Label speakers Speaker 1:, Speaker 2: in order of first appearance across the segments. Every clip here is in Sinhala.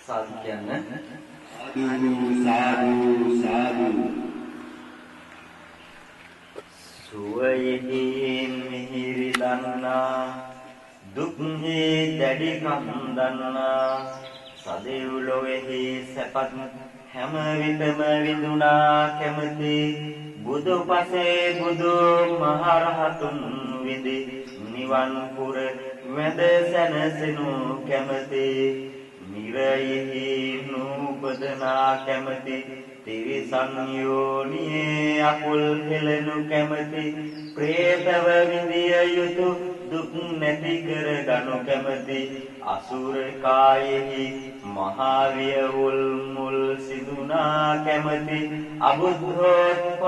Speaker 1: සාදු කියන්නේ
Speaker 2: සාදු සාදු
Speaker 1: සුවයෙහි මිහිරි දන්නා දුක්හි දැඩි කන්දන්නා සදෙව් ලොවේහි සැපත් හැම විටම විඳුනා කැමති බුදු පසේ බුදු මහරහතුන් විඳි නිවන් පුර වැඳ සැනසෙනු කැමති නිරයෙහි නූපදනා කැමති තිරිසන් යෝනියේ අකුල් හෙළනු කැමති ප්‍රේතව විඳිය යුතු දුක් නැති කර ගනු කැමති අසුර කායෙහි මහාවිය උල්මුල් සිදුනා කැමති අබුද්ධෝත්පාදයෙහි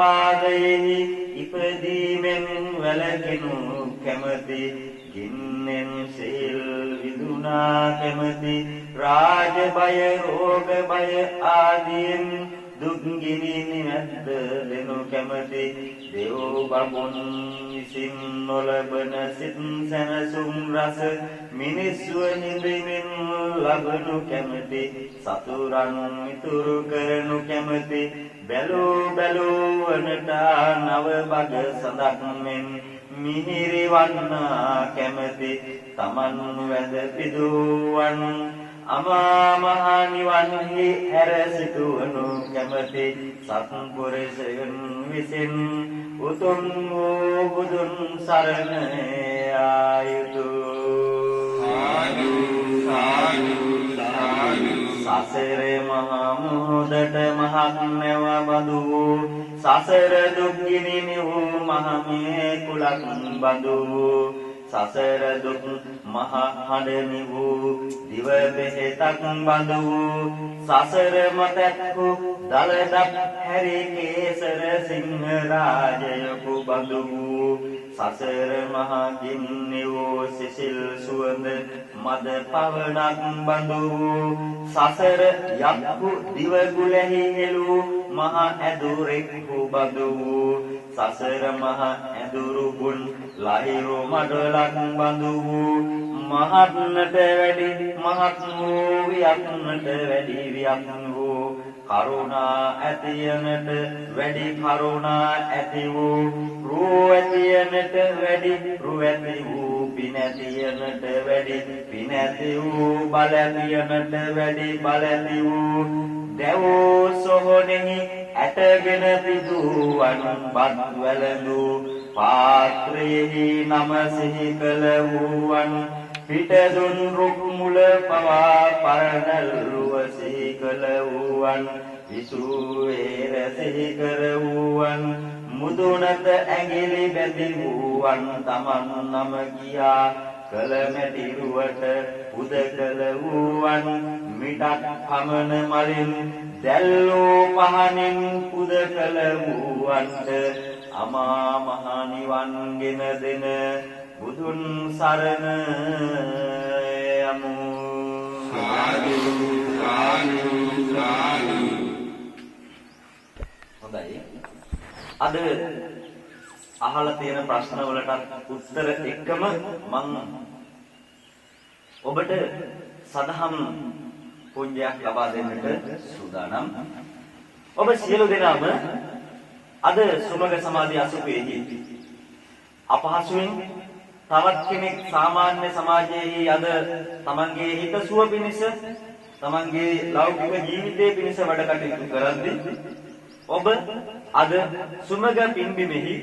Speaker 1: ඉපදීමෙන් වැළකෙනු කැමති ගින්නෙන් සීල් විදුනා කැමති රාජ බය රෝග බය ආදීන් දුක් ගිනි නිවැද්ද දෙනු කැමති දෙව් බඹුන් විසින් නොලබන සිත් සැනසුම් රස මිනිස්සු නිදිමින් ලබනු කැමති සතුරන් මිතුරු කරනු කැමති බැලූ වනට නව බග සඳක් මෙන් මිහිරි වන්නා කැමති තමන් වැඳ පිදුවන් අමා මහ නිවන්හි හැර සිටවනු කැමති සත්පුරුෂයන් විසින් උතුම් වූ බුදුන් සරණ ආයුතු සාදු සාදු සාදු සසර මහා මුහුදට මහත් නැව බඳු සසර දුක් ගිනි නිවූ මහමේ කුලක් බඳු සසර දුක් මහ හඬ නිවූ දිව බෙහෙතක් බඳු සසර මතක්කු දලදක් හැරි කේසර සිංහ රාජයකු බඳු සසර මහ ගින්නි වූ සිසිල් සුවඳ මද පවණක් බඳු සසර යක්කු දිව ගුලෙහි හෙළූ මහ ඇදුරෙක්කු බඳු සසර මහ ඇදුරු ගුන් ලහිරු මඩලක් බඳු මහත්නට වැඩි මහත් වූ වියක්නට වැඩි වියක් වූ කරුණා ඇතියනට වැඩි කරුණා ඇති වූ රූ ඇතියනට වැඩි රූ ඇති වූ පින ඇතියනට වැඩි පින ඇති වූ බල ඇතියනට වැඩි බල ඇති වූ දැවෝ සොහොනෙහි ඇටගෙන පිදුවන් බත් වැළඳු පාත්‍රයෙහි නම සිහි කළ වූවන් පිටදුන් රුක් මුල පවා පරණල්ලුව සිහි කළ වූවන් විසුවේර සිහි කර වූවන් මුදුනත ඇඟිලි බැඳි වූවන් තමන් නම කියා කළ මැටිරුවට පුද කළ වූවන් මිටක් පමණ මලින් දැල්ලෝ පහනින් පුද කළ වූවන්ට අමා මහ නිවන් ගෙන දෙන බුදුන් සරණ යමු සාදු සාදු සාදු හොඳයි අද අහලා තියෙන ප්‍රශ්න වලට උත්තර එක්කම මම ඔබට සදහම් පුණ්‍යයක් ලබා දෙන්නට සූදානම්. ඔබ සියලු දෙනාම අද සුමග සමාධි අසුපේහි අපහසුවෙන් තවත් කෙනෙක් සාමාන්‍ය සමාජයේ අද තමන්ගේ හිතසුව පිණිස තමන්ගේ ලෞකික ජීවිතයේ පිණිස වැඩ කටයුතු කරද්දී ඔබ අද සුමග පින්බිමෙහි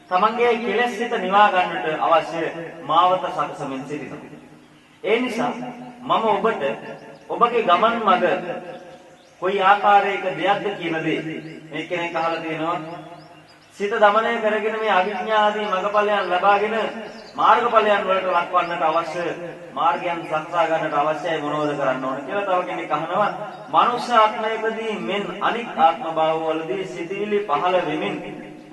Speaker 1: තමන්ගේ කෙලෙස් සිත නිවා ගන්නට අවශ්‍ය මාවත සකසමින් සිටිනවා. ඒ නිසා මම ඔබට ඔබගේ ගමන් මඟ කොයි ආකාරයක දෙයක්ද කියන දේ මේ කෙනෙක් අහලා තියෙනවා. සිත දමනය කරගෙන මේ අවිඥා ආදී මඟපලයන් ලබාගෙන මාර්ගඵලයන් වලට ලක්වන්නට අවශ්‍ය මාර්ගයන් සංසා ගන්නට අවශ්‍යයි මොනවද කරන්න ඕන කියලා තව කෙනෙක් අහනවා. මනුෂ්‍ය ආත්මයකදී මෙන් අනික් ආත්ම භාවවලදී සිටිවිලි පහළ වෙමින්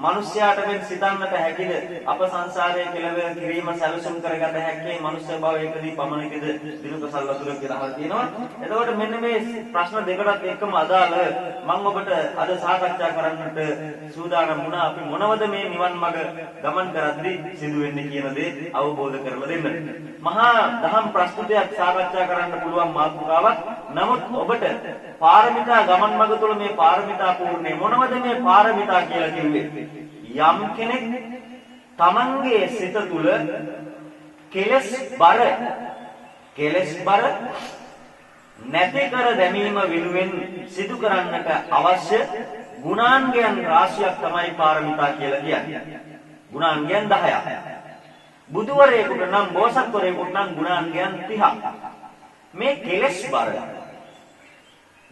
Speaker 1: මිනිස්යාට මෙන් සිතන්නට හැකිද අප සංසාරයේ කෙලවර කිරීම සැලසුම් කරගත හැකි මිනිස් භවයකදී පමණකද දිනුක සල්වතුර කියලා අහලා තියෙනවා. එතකොට මෙන්න මේ ප්‍රශ්න දෙකටත් එක්කම අදාළ මම ඔබට අද සාකච්ඡා කරන්නට සූදානම් වුණා. අපි මොනවද මේ නිවන් මඟ ගමන් කරද්දී සිදු වෙන්නේ කියන දේ අවබෝධ කරලා දෙන්න. මහා දහම් ප්‍රස්තුතයක් සාකච්ඡා කරන්න පුළුවන් මාතෘකාවක්. නමුත් ඔබට පාරමිතා ගමන් මඟ තුළ මේ පාරමිතා පූර්ණේ මොනවද මේ පාරමිතා කියලා කිව්වේ? යම් කෙනෙක් තමන්ගේ සිත තුළ කෙලස් බර නැති කර දැමීම වෙනුවෙන් සිදු කරන්නට අවශ්‍ය ගුණාංගයන් රාශියක් තමයි පාරමිතා කියලා කියන්නේ. ගුණාංගයන් 10ක්. බුදුවරයෙකුට නම් බෝසත්වරයෙකුට නම් ගුණාංගයන් 30ක්. මේ කෙලස් බර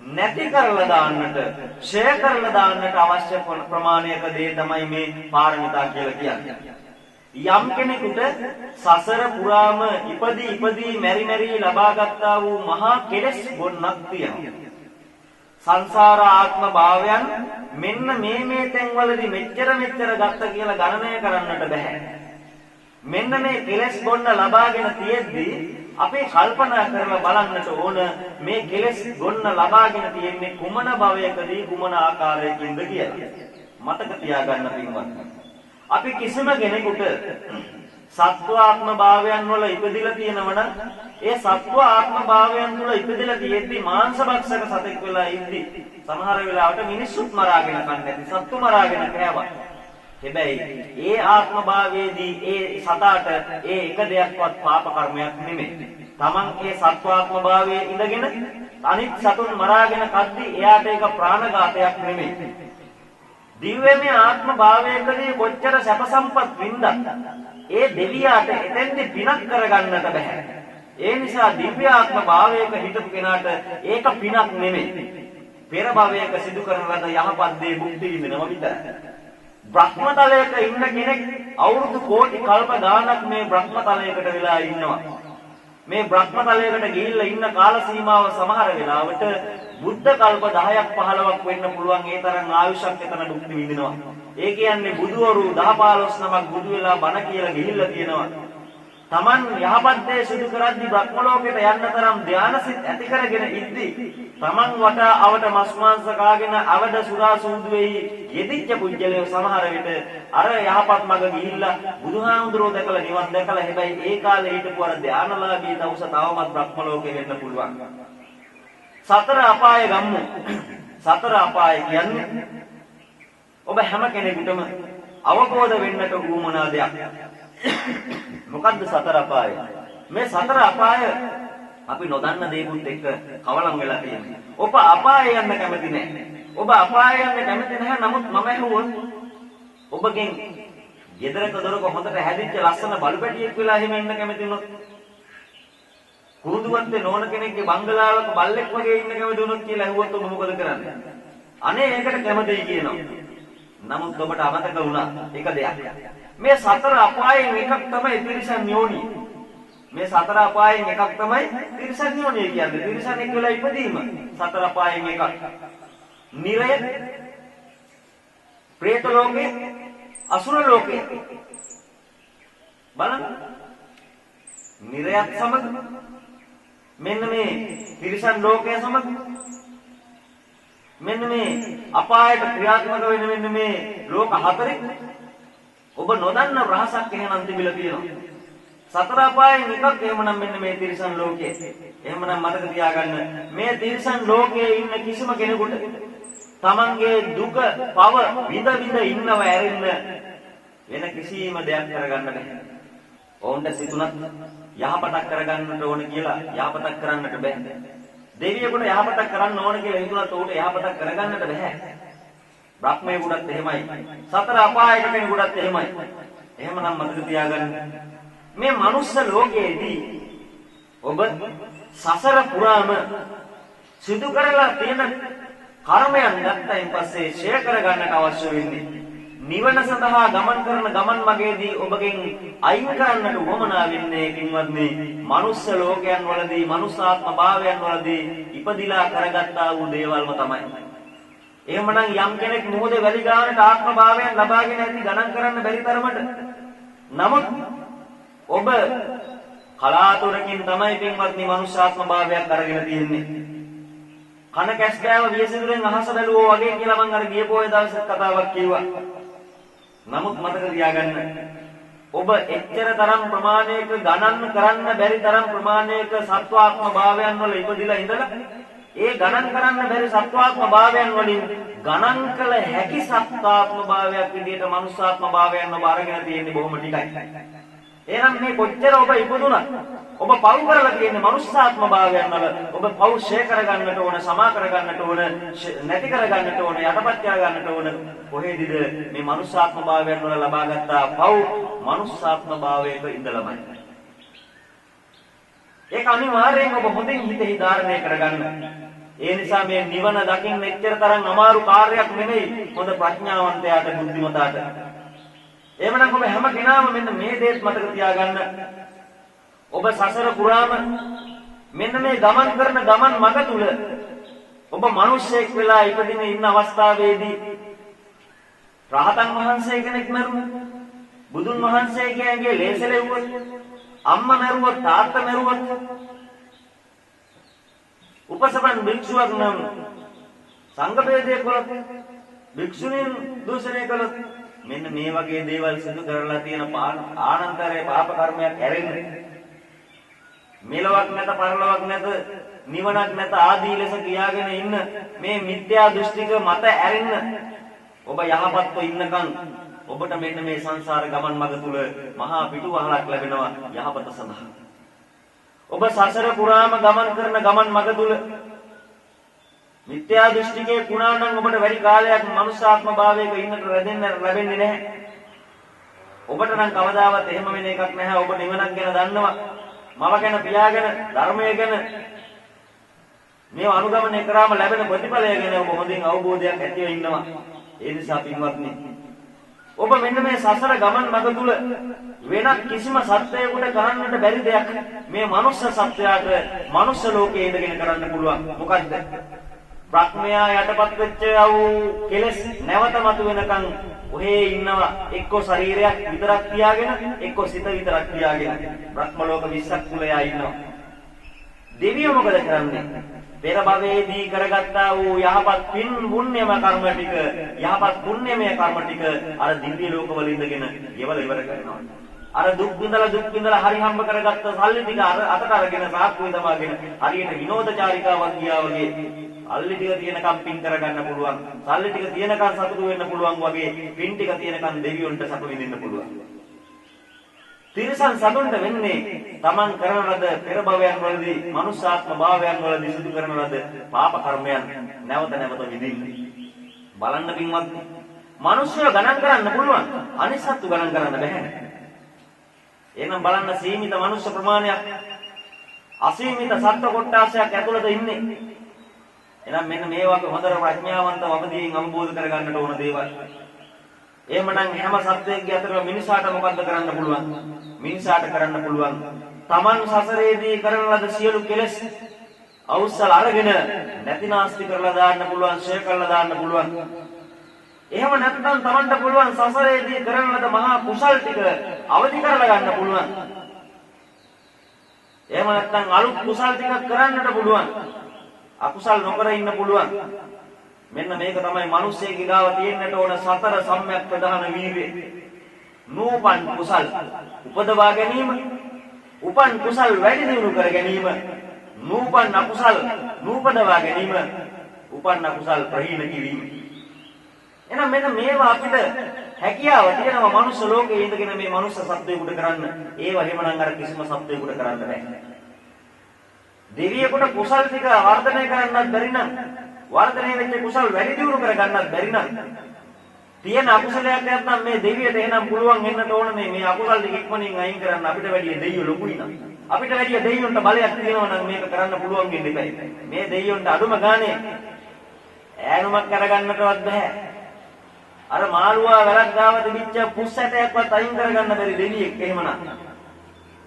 Speaker 1: නැති කරලා දාන්නට, ඡය කරලා දාන්නට අවශ්‍ය ප්‍රමාණයක දේ තමයි මේ පාරමිතා කියලා කියන්නේ. යම් කෙනෙකුට සසර පුරාම ඉපදී මෙරි ලබා ගත්තා වූ මහා කෙලෙස් ගොන්නක් තියෙනවා. සංසාර ආත්ම භාවයන් මෙන්න මේ තැන්වලදී මෙච්චර ගත්ත කියලා ගණනය කරන්නට බෑ. මෙන්න මේ කෙලෙස් ගොන්න ලබාගෙන තියෙද්දී අපි කල්පනා කරලා බලන්නට ඕන මේ කෙලෙස් ගොන්න ලබාගෙන තියෙන්නේ කුමන භවයකදී කුමන ආකාරයකින්ද කියලා. මතක තියාගන්න පින්වත්නි. අපි කිසිම කෙනෙකුට සත්ව ආත්ම භාවයන් වල ඉපදිලා තියෙනවනම් ඒ සත්ව ආත්ම භාවයන් තුල ඉපදිලා තියෙද්දී මාංශ භක්ෂක සතෙක් වෙලා ඉද්දි සමහර වෙලාවට මිනිස්සුත් මරාගෙන කන්නේ නැති සත්තු මරාගෙන කෑවා. හැබැයි ඒ ආත්ම භාවයේදී ඒ සතාට ඒ එක දෙයක්වත් පාප කර්මයක් නෙමෙයි. Taman ඒ සත්ව ආත්ම භාවයේ ඉඳගෙන අනිත් සතුන් මරාගෙන කද්දී එයාට ඒක ප්‍රාණඝාතයක් නෙමෙයි. දිව්‍යමය ආත්ම භාවයකදී කොච්චර සැප සම්පත් වින්දත් ඒ දෙවියාට එතෙන්දි පිනක් කරගන්නට බෑ. ඒ නිසා දිව්‍ය ආත්ම භාවයක හිටපු කෙනාට ඒක පිනක් නෙමෙයි. පෙර භවයක සිදු කරන ලද යහපත් දේ භුක්ති විඳිනව විතරයි. බ්‍රහ්මතලයක ඉන්න කෙනෙක් අවුරුදු කෝටි කල්ප ගාණක් මේ බ්‍රහ්මතලයකට වෙලා ඉන්නවා. මේ බ්‍රහ්මතලයකට ගිහිල්ලා ඉන්න කාල සීමාව සමහර වෙලාවට බුද්ධ කල්ප 10ක් 15ක් වෙන්න පුළුවන්. ඒ තරම් ආයුෂක් එතන භුක්ති විඳිනවා. ඒ කියන්නේ බුදුවරු 10 15 නමක් බුදු වෙලා බණ කියලා ගිහිල්ලා තියෙනවා. Taman යහපත් දේ සිදු කරද්දී බ්‍රහ්ම ලෝකයට යන්න තරම් ධානසිත ඇති කරගෙන ඉද්දී Taman වටා අවට මස් මාංශ කාගෙන අවඩ සුරා සූදුවේහි යෙදිච්ච පුජ්‍යලේ සමහර විට අර යහපත් මඟ ගිහිල්ලා බුදුහාමුදුරුවෝ දැකලා නිවන් දැකලා හැබැයි ඒ කාලේ හිටපු අර ධානලාභී දවස තවමත් බ්‍රහ්ම ලෝකෙ වෙන්න පුළුවන්. සතර අපාය ගම්මු. සතර අපාය කියන්නේ ඔබ හැම කෙනෙකුටම අවබෝධ වෙන්නට උවමනා දෙයක්. මොකද්ද සතර අපාය? මේ සතර අපාය අපි නොදන්න දේකුත් එක්ක කවලම් වෙලා තියෙනවා. ඔබ අපාය යන්න කැමති නැහැ. ඔබ අපාය යන්න කැමති නැහැ. නමුත් මම ඇහුවොත් ඔබගෙන් ගෙදරක දොරක හොඳට හැදිච්ච ලස්සන බලපැටියෙක් වෙලා එහෙම ඉන්න කැමති වුණොත්, කුරුදුවත්තේ නෝන කෙනෙක්ගේ බංගලාවක බල්ලෙක් වගේ ඉන්න කැමති වුණොත් කියලා ඇහුවොත් ඔබ මොකද කරන්නේ? අනේ ඒකට කැමතියි කියනවා. නමුත් ඔබට අමතක වුණා එක දෙයක්. මේ සතර අපායෙන් එකක් තමයි තිරිසන් යෝනි. මේ සතර අපායෙන් එකක් තමයි තිරිසන් යෝනි කියන්නේ. තිරිසන් එක් වෙලා ඉපදීම සතර අපායෙන් එකක්. නිරය, പ്രേත ලෝකේ, අසුර ලෝකේ. බලන්න. නිරයත් සමග මෙන්න මේ තිරිසන් ලෝකයේ සමග මෙන්න මේ අපායට ක්‍රියාත්මක වෙන මෙන්න මේ ලෝක හතරේ ඔබ නොදන්න රහසක් එහෙනම් තිබිලා තියෙනවා. සතර අපායෙන් එකක් එහෙමනම් මෙන්න මේ තිරිසන් ලෝකයේ. එහෙමනම් මතක තියාගන්න මේ තිරිසන් ලෝකයේ ඉන්න කිසිම කෙනෙකුට තමන්ගේ දුක පව විඳ ඉන්නව ඇරෙන්න වෙන කිසිම දෙයක් කරගන්න බැහැ. ඕන්ට සිතුනත් යහපතක් කරගන්නට ඕන කියලා යහපතක් කරන්නට බැහැ. දෙවියෙකුට යහපතක් කරන්න ඕන කියලා හිතුනත් උට යහපතක් කරගන්නට බැහැ. බ්‍රහ්මයෙකුටත් එහෙමයි. සතර අපායක කෙනෙකුටත් එහෙමයි. එහෙමනම් මතක තියාගන්න මේ මනුස්ස ලෝකයේදී ඔබ සසර පුරාම සිදු කරලා තියෙන කර්මයන් ගත්තයින් පස්සේ ඡය කරගන්නට අවශ්‍ය වෙන්නේ නිවන සඳහා ගමන් කරන ගමන් මගේදී ඔබගෙන් අයින් කරන්නට උවමනා වෙන්නේ කින්වත්නි මනුස්ස ලෝකයන් වලදී මනුස්සාත්ම භාවයන් වලදී ඉපදිලා කරගත්තා වූ දේවල්ම තමයි. එහෙමනම් යම් කෙනෙක් මොහොතේ වැලි ගානට ආත්ම භාවයන් ලබාගෙන ඇති ගණන් කරන්න බැරි තරමට. නමුත් ඔබ කලාතුරකින් තමයි පින්වත්නි මනුෂ්‍යාත්ම භාවයක් අරගෙන තියෙන්නේ. කන කැස්බෑව වියසිදුරෙන් අහස බැලුවෝ වගේ කියලා මම අර ගිය පොයේ දවසේ කතාවක් කිව්වා. නමුත් මතක තියාගන්න ඔබ එච්චර තරම් ප්‍රමාණයක ගණන් කරන්න බැරි තරම් ප්‍රමාණයක සත්වාත්ම භාවයන් වල ඉපදිලා ඉඳලා ඒ ගණන් කරන්න බැරි සත්වාත්ම භාවයන් වලින් ගණන් කළ හැකි සත්වාත්ම භාවයක් විදිහට මනුෂ්‍යාත්ම භාවයන් ඔබ අරගෙන තියෙන්නේ බොහොම ටිකයි. එහෙනම් මේ කොච්චර ඔබ ඉපදුණත් ඔබ පව් කරලා තියෙන්නේ මනුෂ්‍යාත්ම භාවයන් වල. ඔබ පව් ෂේ කරගන්නට ඕන, සමා කරගන්නට ඕන, නැති කරගන්නට ඕන, යටපත් කරගන්නට ඕන. කොහෙදද මේ මනුෂ්‍යාත්ම භාවයන් වල ලබාගත් පව් මනුෂ්‍යාත්ම භාවයක ඉඳලාමයි. ඒක අනිවාර්යෙන් ඔබ හොඳින් හිතෙහි ධාරණය කරගන්න. ඒ නිසා මේ නිවන දකින්න එච්චර තරම් අමාරු කාර්යයක් නෙමෙයි හොඳ ප්‍රඥාවන්තයාට, බුද්ධිමතාට. එහෙමනම් ඔබ හැම කෙනාම මෙන්න මේ දේත් මතක තියාගන්න. ඔබ සසර පුරාම මෙන්න මේ ගමන් කරන ගමන් මඟ තුල ඔබ මිනිසෙක් වෙලා ඉපදින ඉන්න අවස්ථාවේදී රහතන් වහන්සේ කෙනෙක් මරුණා. බුදුන් වහන්සේගේ ලේසලෙව්වොත්, අම්මා මරුවොත්, තාත්තා මරුවොත්, උපසපන් භික්ෂුවක් නම් සංඝ ભેදයක් වලත් භික්ෂුණීන් දූෂණය කළොත් මෙන්න මේ වගේ දේවල් සිදු කරලා තියෙන ආනන්තරේ පාප කර්මයක් ඇරෙන්නේ. මෙලොවක් නැත, පරලොවක් නැත, නිවනක් නැත ආදී ලෙස කියාගෙන ඉන්න මේ මිත්‍යා දෘෂ්ටික මත ඇරෙන්න ඔබ යහපත්ව ඉන්නකම් ඔබට මෙන්න මේ සංසාර ගමන් මඟ තුල මහා පිටුවහලක් ලැබෙනවා යහපත සඳහා. ඔබ සසර පුරාම ගමන් කරන ගමන් මඟ තුල මිත්‍යා දෘෂ්ටිකේ කුණා නම් ඔබට වැඩි කාලයක් මනුෂ්‍යාත්ම භාවයක ඉන්නට ලැබෙන්නේ නැහැ. ඔබට නම් කවදාවත් එහෙම වෙන එකක් නැහැ. ඔබ නිවනක් ගැන දන්නවා. මව ගැන, පියා ගැන, ධර්මය ගැන මේව අනුගමනය කරාම ලැබෙන ප්‍රතිඵලය ගැන ඔබ හොඳින් අවබෝධයක් ඇතිව ඉන්නවා. ඒ නිසා පින්වත්නි ඔබ මෙන්න මේ සසර ගමන් මඟ තුල වෙනත් කිසිම සත්‍යයකට කරන්නට බැරි දෙයක් මේ මනුස්ස සත්‍යයට මනුස්ස ලෝකයේ ඉඳගෙන කරන්න පුළුවන්. මොකද්ද? බ්‍රහ්මයා යටපත් වෙච්ච වූ කෙලෙස් නැවත මතු වෙනකන් ඔහේ ඉන්නවා. එක්ක ශරීරයක් විතරක් තියාගෙන, එක්ක සිත විතරක් තියාගෙන බ්‍රහ්ම ලෝක 20ක් තුල යා ඉන්නවා. දෙවියෝ මොකද කරන්නේ? පෙර භවයේදී කරගත්තා වූ යහපත් පින් පුණ්‍යම කර්ම ටික, යහපත් පුණ්‍යමය කර්ම ටික අර දිව්‍ය ලෝකවල ඉඳගෙන ඒවල ඉවර කරනවා. අර දුක් විඳලා හරි හම්බ කරගත්ත සල්ලි ටික අතට අරගෙන සාක්කුවේ තබාගෙන හරියට විනෝදචාරිකාවක් ගියා වගේ සල්ලි ටික තියෙනකම් පින් කරගන්න පුළුවන්. සල්ලි ටික තියෙනකම් සතුටු වෙන්න පුළුවන් වගේ පින් ටික තියෙනකම් දෙවියන්ට සතුටු වෙන්න පුළුවන්. තිරසන් සතුන්ට වෙන්නේ තමන් කරන ලද පෙර භවයන් වලදී, මනුෂ්‍යාත්ම භාවයන් වලදී සිදු කරන ලද පාප කර්මයන් නැවත නැවත විඳින්න. බලන්න පින්වත්නි, මිනිස්සු ගණන් කරන්න පුළුවන්, අනිත් සත්තු ගණන් කරන්න බැහැ. එහෙනම් බලන්න සීමිත මනුෂ්‍ය ප්‍රමාණයක් අසීමිත සත්ත්ව කොට්ටාසයක් ඇතුළත ඉන්නේ. එහෙනම් මෙන්න මේ වගේ හොඳට ප්‍රඥාවන්තව අවදීන් අවබෝධ කරගන්නට ඕන දේවල්. එහෙමනම් හැම සත්වයෙක්ගේ අතර මිනිසාට මොකද්ද කරන්න පුළුවන්? මිනිසාට කරන්න පුළුවන් Taman සසරේදී කරන ලද සියලු කෙලෙස් අවුස්සල අරගෙන නැතිනාස්ති කරලා දාන්න පුළුවන්, ෂේ කරලා දාන්න පුළුවන්. එහෙම නැත්නම් Tamanට පුළුවන් සසරේදී කරන ලද මහා කුසල් ටික අවදි කරලා ගන්න පුළුවන්. එහෙම නැත්නම් අලුත් කුසල් ටිකක් කරන්නට පුළුවන්. අකුසල් නොකර ඉන්න පුළුවන්. මෙන්න මේක තමයි මිනිස්සෙගේ ගාව තියෙන්නට ඕන සතර සම්‍යක් ප්‍රධාන වීර්යය. නූපන් කුසල් උපදවා ගැනීම, උපන් කුසල් වැඩි දියුණු කර ගැනීම, නූපන් අකුසල් නූපදවා ගැනීම, උපන් අකුසල් ප්‍රහීන කිරීම. එහෙනම් මෙන්න මේවා අපිට හැකියාව තියෙනවා මනුස්ස ලෝකයේ ඉඳගෙන මේ මනුස්ස සත්වයෙකුට කරන්න. ඒව එහෙමනම් අර කිසිම සත්වයෙකුට කරන්න බෑ. දෙවියෙකුට කුසල් ටික වර්ධනය කරන්නත් බැරි නම්, වර්ධනය වෙච්ච කුසල් වැඩි දියුණු කර ගන්නත් බැරි නම්, තියෙන අකුසලයක් නැත්නම් මේ දෙවියට එහෙනම් පුළුවන් වෙන්නට ඕනේ මේ අකුසල් ටික ඉක්මනින් අයින් කරන්න. අපිට වැඩිය දෙවියෝ ලොකුයි නම්, අපිට වැඩිය දෙවියන්ට බලයක් තියෙනවා නම් මේක කරන්න පුළුවන් වෙන්නේ නැහැ. මේ දෙවියන්ට අඩුම ගානේ ඈනුමක් කරගන්නටවත් බෑ. අර මාළුවා වැලක් ගාව තිබිච්ච පුස් ඇටයක්වත් අයින් කරගන්න බැරි දෙවියෙක් එහෙමනම්.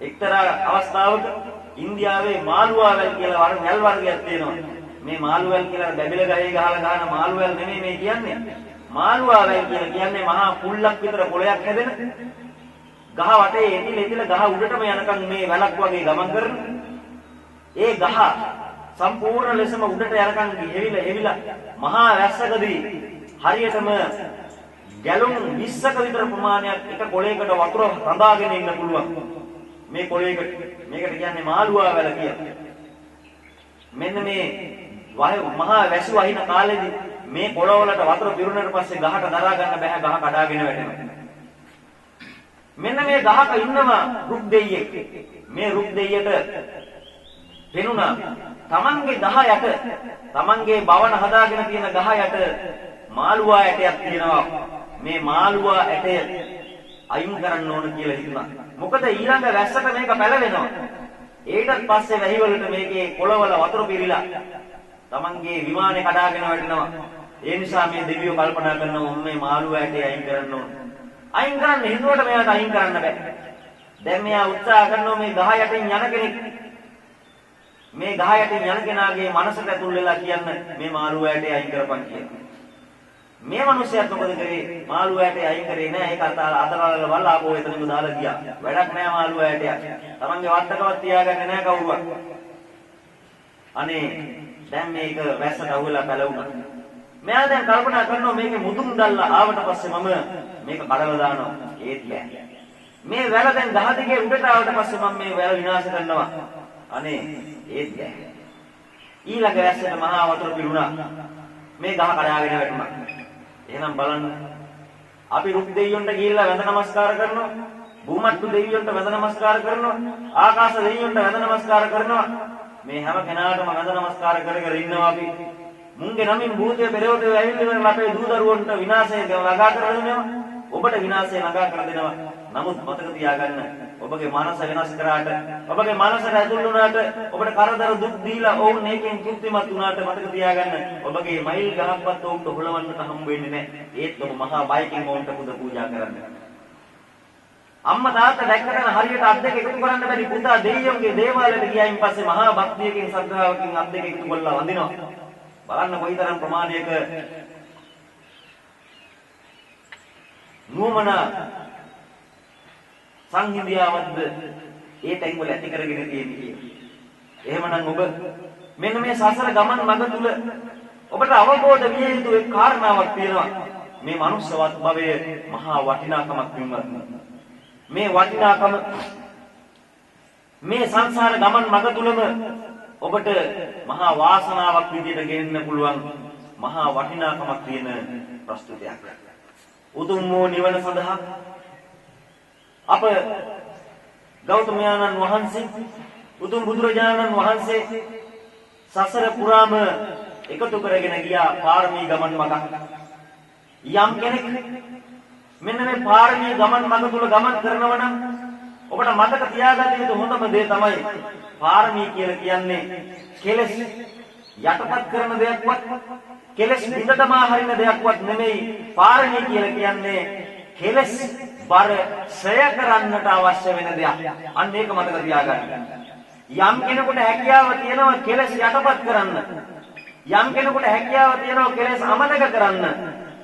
Speaker 1: එක්තරා අවස්ථාවක ඉන්දියාවේ මාළුවා වැල් කියලා වැල් වර්ගයක් තියෙනවා. මේ මාළුවල් කියලා බැබිල ගහේ ගහලා ගහන මාළුවල් නෙමෙයි මේ කියන්නේ. මාළුවාවල් කියලා කියන්නේ මහා කුල්ලක් විතර පොළයක් හැදෙන ගහ වටේ එතිල ගහ උඩටම යනකම් මේ වැලක් වගේ ගමන් කරන ඒ ගහ සම්පූර්ණ ලෙසම උඩට යනකම් හෙවිලා මහා වැස්සකදී හරියටම ගැලුම් 20ක විතර ප්‍රමාණයක් එක කොළයකට වතුර රඳාගෙන ඉන්න පුළුවන්. මේ කොළයකට මේකට කියන්නේ මාළුවා වැල කියලා. මෙන්න මේ මහා වැසු වහින කාලෙදී මේ කොළවලට වතුර පිරුණාට පස්සේ ගහට දරා ගන්න බෑ, ගහ කඩාගෙන වැටෙනවා. මෙන්න මේ ගහක ඉන්නවා රුක් දෙයියෙක්. මේ රුක් දෙයියට පෙනුණා තමන්ගේ ගහ යට, තමන්ගේ බවන හදාගෙන තියෙන ගහ යට මාළුවා ඇටයක් තියෙනවා. මේ මාළුවා ඇටය අයින් කරන්න ඕන කියලා හිතුණා. මොකද ඊළඟ වැස්සට මේක පැලවෙනවා. ඊටත් පස්සේ වැහිවලට මේකේ කොළවල වතුර පිරීලා තමන්ගේ විමානේ කඩාගෙන වැටෙනවා. ඒ නිසා මේ දෙවියෝ කල්පනා කරනවා මේ මාළුවා ඇටය අයින් කරන්න ඕන. අයින් කරන්න හිතුවට මෙයාට අයින් කරන්න බෑ. දැන් මෙයා උත්සාහ කරනවා මේ ගහ යටින් යන කෙනෙක් මේ ගහ යටින් යන කෙනාගේ මනසට ඇතුල් වෙලා කියන්න මේ මාළුවා ඇටය අයින් කරපන් කියලා. මේ මිනිස්සයාත් මොකද කරේ? මාළුවා ඇටය අයින් කරේ නෑ. ඒක අතලවල වල ආපහු එතනම දාලා ගියා. වැඩක් නෑ මාළුවා ඇටයක්. තමන්ගේ වත්තකවත් තියාගන්නේ නෑ කවුරුවත්. අනේ දැන් මේක වැස්සට අහුවලා පැලවුණා. මෙයා දැන් කල්පනා කරනවා මේකේ මුදුන් දැල්ලා ආවට පස්සේ මම මේක කඩලා දානවා. ඒත් බෑ. මේ වැල දැන් ගහ දිගේ උඩට ආවට පස්සේ මම මේ වැල විනාශ කරනවා. අනේ ඒත් බෑ. ඊළඟ වැස්සට මහා වතුර පිරුණා. මේ ගහ කඩාගෙන වැටුණා. එහෙනම් බලන්න අපි රුක් දෙවියන්ට ගිහිල්ලා වැඳ නමස්කාර කරනවා. භූමට්ටු දෙවියන්ට වැඳ නමස්කාර කරනවා. ආකාශ දෙවියන්ට වැඳ නමස්කාර කරනවා. මේ හැම කෙනාටම වැඳ නමස්කාර කර කර ඉන්නවා අපි. මුන්ගේ නමින් භූතය පෙරවතේ ඇවිල්ලා අපේ දූ දරුවන්ට විනාශය ළඟා කරලා දෙනවා. ඔබට විනාශය ළඟා කර දෙනවා. නමුත් මතක තියාගන්න ඔබගේ මනස වෙනස් කරාට, ඔබගේ මනසට ඇතුල් වුණාට, ඔබට කරදර දුක් දීලා ඕන් එකෙන් තෘප්තිමත් වුණාට මතක තියාගන්න ඔබගේ මයිල් ගහක්වත් ඕන්ට හොලවන්නට හම්බ වෙන්නේ නැහැ. ඒත් ඔබ මහා බයකින් ඕන්ට පුද පූජා කරන්න. අම්මා තාත්තා දැක්කම හරියට අත් දෙක එකතු කරන්න බැරි පුතා දෙවියන්ගේ දේවාලයට ගියායින් පස්සේ මහා භක්තියකින් ශ්‍රද්ධාවකින් අත් දෙක එකතු කරලා වඳිනවා. බලන්න කොයිතරම් ප්‍රමාණයක නුවණ සංහිඳියාවක්ද ඒ තැන් වල ඇති කරගෙන තියෙන්නේ කියලා. එහෙමනම් ඔබ මෙන්න මේ සසර ගමන් මඟ තුල ඔබට අවබෝධ විය යුතු එක් කාරණාවක් තියෙනවා. මේ මනුස්සවත් භවයේ මහා වටිනාකමක් වින්වත්. මේ වටිනාකම මේ සංසාර ගමන් මඟ තුලම ඔබට මහා වාසනාවක් විදියට ගෙන්න පුළුවන් මහා වටිනාකමක් තියෙන ප්‍රස්තුතයක්. උතුම් වූ නිවන සඳහා අප ගෞතමයන්න් වහන්සේ උතුම් බුදුරජාණන් වහන්සේ සසර පුරාම එකතු කරගෙන ගියා පාරමී ගමන් මඟක්. යම් කෙනෙක් මෙන්න මේ පාරමී ගමන් මඟ තුල ගමන් කරනවා නම් ඔබට මතක තියාගන්න යුතු හොඳම දේ තමයි පාරමී කියලා කියන්නේ කෙලෙස් යටපත් කරන දෙයක්වත් කෙලෙස් විඳදමා හරින දෙයක්වත් නෙමෙයි. පාරමී කියලා කියන්නේ කෙලෙස් බර ශ්‍රය කරන්නට අවශ්‍ය වෙන දෙයක්. අන්න ඒක මතක තියාගන්න. යම් කෙනෙකුට හැකියාව තියෙනවා කෙලෙස් යටපත් කරන්න. යම් කෙනෙකුට හැකියාව තියෙනවා කෙලෙස් අමතක කරන්න.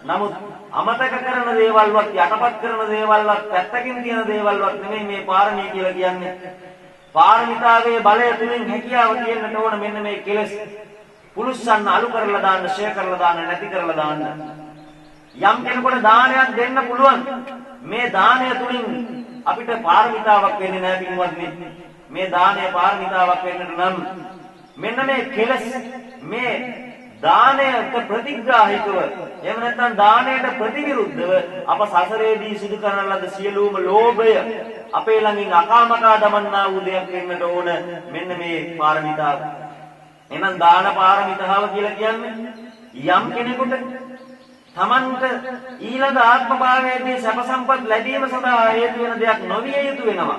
Speaker 1: නමුත් අමතක කරන දේවල්වත් යටපත් කරන දේවල්වත් පැත්තකින් තියෙන දේවල්වත් නෙමෙයි මේ පාරමී කියලා කියන්නේ. පාරමිතාවේ බලය තුලින් හැකියාව තියෙන්නට ඕන මෙන්න මේ කෙලෙස් පුරුෂයන් අලු කරලා දාන්න, ෂේ කරලා දාන්න, නැති කරලා දාන්න. යම් කෙනෙකුට දානයක් දෙන්න පුළුවන්. මේ දානය තුලින් අපිට පාරමිතාවක් වෙන්නේ නැහැ පින්වත්නි. මේ දානය පාරමිතාවක් වෙන්නට නම් මෙන්න මේ කෙලෙස් මේ දානයට ප්‍රතිග්‍රාහීකව එහෙම නැත්නම් දානයට ප්‍රතිවිරුද්ධව අප සසරේදී සිදු කරන ලද සියලුම ලෝභය අපේ ළඟින් අකාමකා දමන්නා වූ දෙයක් වෙන්නට ඕන මෙන්න මේ පාරමිතාව. එහෙනම් දාන පාරමිතාව කියලා කියන්නේ යම් කෙනෙකුට තමන්ට ඊළඟ ආත්ම භාවයේදී සැප සම්පත් ලැබීම සඳහා හේතු වෙන දෙයක් නොවිය යුතු වෙනවා.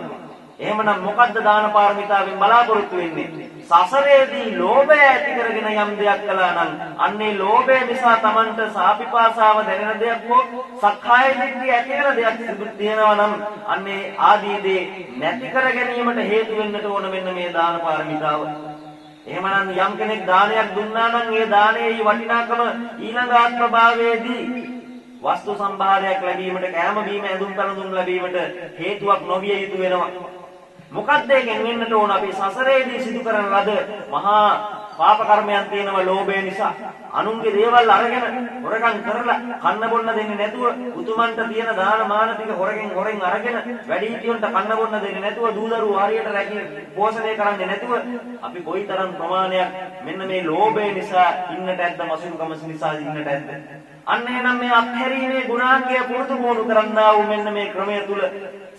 Speaker 1: එහෙමනම් මොකද්ද දාන පාරමිතාවෙන් බලාපොරොත්තු වෙන්නේ? සසරේදී ලෝභය ඇති කරගෙන යම් දෙයක් කළා නම් අන්නේ ලෝභය නිසා තමන්ට සාපිපාසාව දැනෙන දෙයක් හෝ සක්කාය දිට්ඨිය ඇති වෙන දෙයක් සිදු තියෙනවා නම් අන්නේ ආදී දේ නැති කර ගැනීමට හේතු වෙන්නට ඕන මෙන්න මේ දාන පාරමිතාව. එහෙමනම් යම් කෙනෙක් දානයක් දුන්නා නම් ඒ දානයේ වටිනාකම ඊළඟ ආත්ම භාවයේදී වස්තු සම්භාරයක් ලැබීමට, කෑම බීම ඇඳුම් පැළඳුම් ලැබීමට හේතුවක් නොවිය යුතු වෙනවා. මොකක්ද ඒකෙන් වෙන්නට ඕන? අපි සසරේදී සිදු කරන ලද මහා පාප කර්මයන් තියෙනවා ලෝභය නිසා. අනුන්ගේ දේවල් අරගෙන හොරකම් කරලා කන්න බොන්න දෙන්නේ නැතුව, උතුමන්ට තියෙන දාන මාන ටික හොරෙන් අරගෙන වැඩිහිටියන්ට කන්න බොන්න දෙන්නේ නැතුව, දූදරුවෝ හරියට රැකී පෝෂණය කරන්නේ නැතුව අපි කොයිතරම් ප්‍රමාණයක් මෙන්න මේ ලෝභය නිසා ඉන්නට ඇද්ද, මසුරුකම නිසා ඉන්නට ඇද්ද? අන්න එහෙනම් මේ අත්හැරීමේ ගුණාංගය පුරුදු කරන්නා වූ මෙන්න මේ ක්‍රමය තුල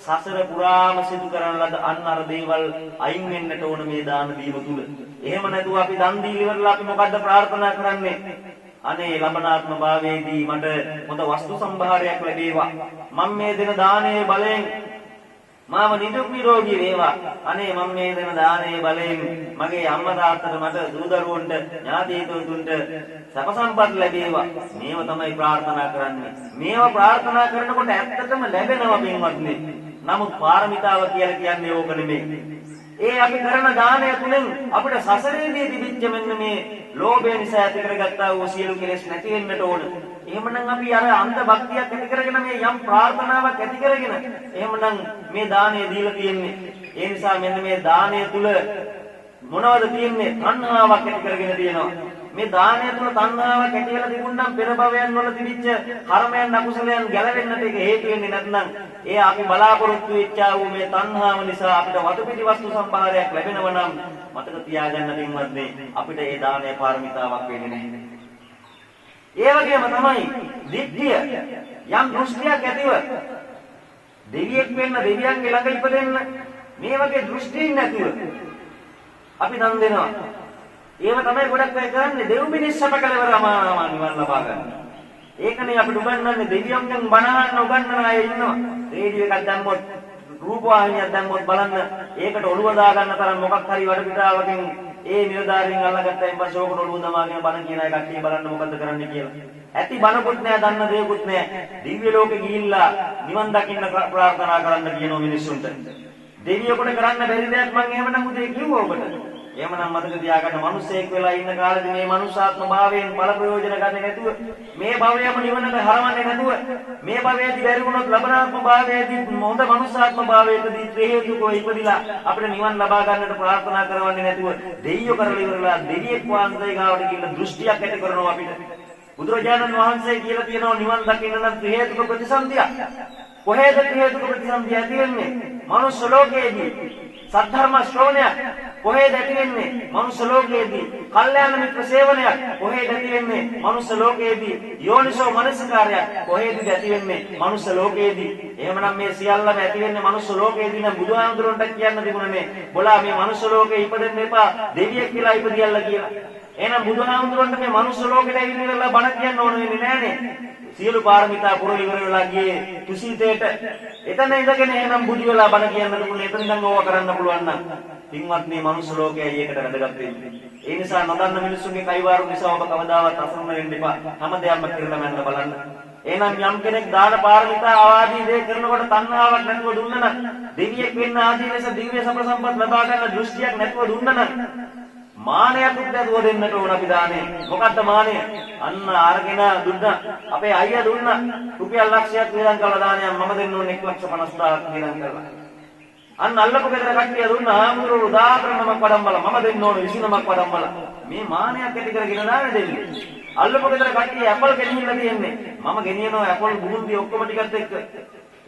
Speaker 1: සසර පුරාම සිදු කරන ලද අන්න අර දේවල් අයින් වෙන්නට ඕන මේ දාන දීම තුල. එහෙම නැතුව අපි දන් දීලා ඉවරලා අපි මොකද්ද ප්‍රාර්ථනා කරන්නේ? අනේ ලබනාත්ම භාවයේදී මට හොඳ වස්තු සම්භාරයක් ලැබේවා. මම මේ දෙන දානයේ බලයෙන් මාව නිදුක් නිරෝගී වේවා. අනේ මම මේ දෙන දානයේ බලයෙන් මගේ අම්මා තාත්තට, මට දූ දරුවන්ට, ඥාතීතුන්ට සැප සම්පත් ලැබේවා. මේව තමයි ප්‍රාර්ථනා කරන්නේ. මේව ප්‍රාර්ථනා කරනකොට ඇත්තටම ලැබෙනවා පින්වත්නි. නමුත් පාරමිතාව කියලා කියන්නේ ඕක නෙමෙයි. ඒ අපි කරන දානය තුලින් අපිට සසරේදී තිබිච්ච මෙන්න මේ ලෝභය නිසා ඇති කරගත්තා වූ සියලු කෙලෙස් නැති වෙන්නට ඕන. එහෙමනම් අපි අර අන්ධ භක්තියක් ඇති කරගෙන මේ යම් ප්‍රාර්ථනාවක් ඇති කරගෙන එහෙමනම් මේ දානය දීලා තියෙන්නේ. ඒ නිසා මෙන්න මේ දානය තුල මොනවද තියෙන්නේ? තණ්හාවක් ඇති කරගෙන තියෙනවා. මේ දානය තුල තණ්හාවක් ඇති වෙලා තිබුණනම් පෙර භවයන් වල තිබිච්ච කර්මයන් අකුසලයන් ගැලවෙන්නට ඒක හේතු වෙන්නේ නැත්නම් ඒ අපි බලාපොරොත්තු වෙච්චා වූ මේ තණ්හාව නිසා අපිට වතුපිටි වස්තු සම්භාරයක් ලැබෙනවා නම් මතක තියාගන්න පින්වත්නි, අපිට ඒ දානය පාරමිතාවක් වෙන්නේ නැහැ. ඒ වගේම තමයි දිට්ඨිය. යම් දෘෂ්ටියක් ඇතිව දෙවියෙක් වෙන්න, දෙවියන්ගේ ළඟ ඉපදෙන්න, මේ වගේ දෘෂ්ටීන් නැතිව අපි දන් දෙනවා. ඒව තමයි ගොඩක් අය කරන්නේ, දෙව් මිනිස් සැප කලවර අමාමා නිවන් ලබා ගන්න. ඒකනේ අපිට උගන්වන්නේ, දෙවියන්ගෙන් බණ අහන්න උගන්වන අය ඉන්නවා. රේඩියෝ එකක් දැම්මොත්, රූපවාහිනියක් දැම්මොත් බලන්න ඒකට ඔළුව දා ගන්න තරම් මොකක් හරි වඩ පිටාවකින් ඒ නිලධාරීන් අල්ලගත්තා. ඊපස්සේ ඕකට ඔළුව දමාගෙන බණ කියන අය කට්ටිය බලන්න මොකද්ද කරන්නේ කියලා. ඇති බණකුත් නෑ, දන්න දේකුත් නෑ. දිව්‍ය ලෝකෙ ගිහිල්ලා නිවන් දකින්න ප්‍රාර්ථනා කරන්න කියන මිනිස්සුන්ට දෙවියෙකුට කරන්න බැරි දෙයක් මම එහෙමනම් උදේ කිව්වා ඔබට. එහෙමනම් මතක තියාගන්න, මිනිස්සෙක් වෙලා ඉන්න කාලෙදී මේ මනුෂ්‍යාත්ම භාවයෙන් බල ප්‍රයෝජන ගන්න නැතුව, මේ භවයම නිවනට හරවන්නේ නැතුව, මේ භවයේදී බැරි වුණොත් ලබනාත්ම භාවයේදී හොඳ මනුෂ්‍යාත්ම භාවයකදී ත්‍රි හේතුකෝ ඉපදිලා අපිට නිවන් ලබා ගන්නට ප්‍රාර්ථනා කරවන්නේ නැතුව දෙයියෝ කරලා ඉවරලා දෙවියෙක් වහන්සේ ගාවට ගිහින් දෘෂ්ටියක් ඇති කරනවා අපිට. බුදුරජාණන් වහන්සේ කියලා තියෙනවා නිවන් දකින්න නම් ත්‍රි හේතුක ප්‍රතිසන්දිය. කොහේද ත්‍රි හේතුක ප්‍රතිසන්දිය ඇති වෙන්නේ? මනුෂ්‍ය ලෝකයේදී. සද්ධර්ම ශ්‍රවණයක් කොහේද ඇති වෙන්නේ? මනුෂ්‍ය ලෝකයේදී. කල්යාණ මිත්‍ර සේවනයක් කොහේද ඇති වෙන්නේ? මනුෂ්‍ය ලෝකයේදී. යෝනිසෝ මනසිකාරයක් කොහේද ඇති වෙන්නේ? මනුෂ්‍ය ලෝකයේදී. එහෙමනම් මේ සියල්ලම ඇති වෙන්නේ මනුෂ්‍ය ලෝකයේදී නම් බුදුහාමුදුරන්ට කියන්න තිබුණනේ, බොලා මේ මනුෂ්‍ය ලෝකේ ඉපදෙන්න එපා, දෙවියෙක් කියලා ඉපදියල්ලා කියලා. එහෙනම් බුදුහාමුදුරන්ට මේ මනුෂ්‍ය ලෝකෙට ඇවිල්ලා බණ කියන්න ඕන වෙන්නේ නැහනේ. සියලු පාරමිතා පුරල ඉවර වෙලා ගියේ කුසීතේට. එතන ඉඳගෙන එහෙනම් බුදු වෙලා බණ කියන්න පුළුවන්. එතන ඉඳන් ඕවා කරන්න පුළුවන් නම් පින්වත්නි, මනුෂ්‍ය ලෝකයයි ඒකට වැදගත් වෙන්නේ. ඒ නිසා නොදන්න මිනිස්සුන්ගේ කයිවාරු නිසා ඔබ කවදාවත් අසරණ වෙන්න එපා. හැමදේම කියලා මන්න බලන්න. එහෙනම් යම් කෙනෙක් දාන පාරමිතා ආදී දේ කරනකොට තණ්හාවක් නැතුව දුන්නා නම්, දෙවියෙක් වෙන්න ආදී ලෙස දිව්‍ය සම්ප සම්පත් ලබා ගන්න දෘෂ්ටියක් නැතුව දුන්නා නම්, මානයක් උද්දැතුව දෙන්නට ඕන අපි දානේ. මොකද්ද මානය? අන්න අරගෙන දුන්නා. අපේ අයියා දුන්නා රුපියල් ලක්ෂයක් වියදම් කරලා දානයක් මම දෙන්න ඕනේ 1,50,000ක් වියදම් කරලා. අන්න අල්ලපු ගෙදර කට්ටිය දුන්නා ආමුරු උදාහරණයක් වඩම්බලා මම දෙන්න ඕනේ 29ක් වඩම්බලා. මේ මානයක් ඇති කරගෙන දානේ දෙන්නේ. අල්ලපු ගෙදර කට්ටිය ඇපල් ගෙනිහිල්ලා තියෙන්නේ. මම ගෙනියනවා ඇපල් බුරුන්දි ඔක්කොම ටිකත් එක්ක.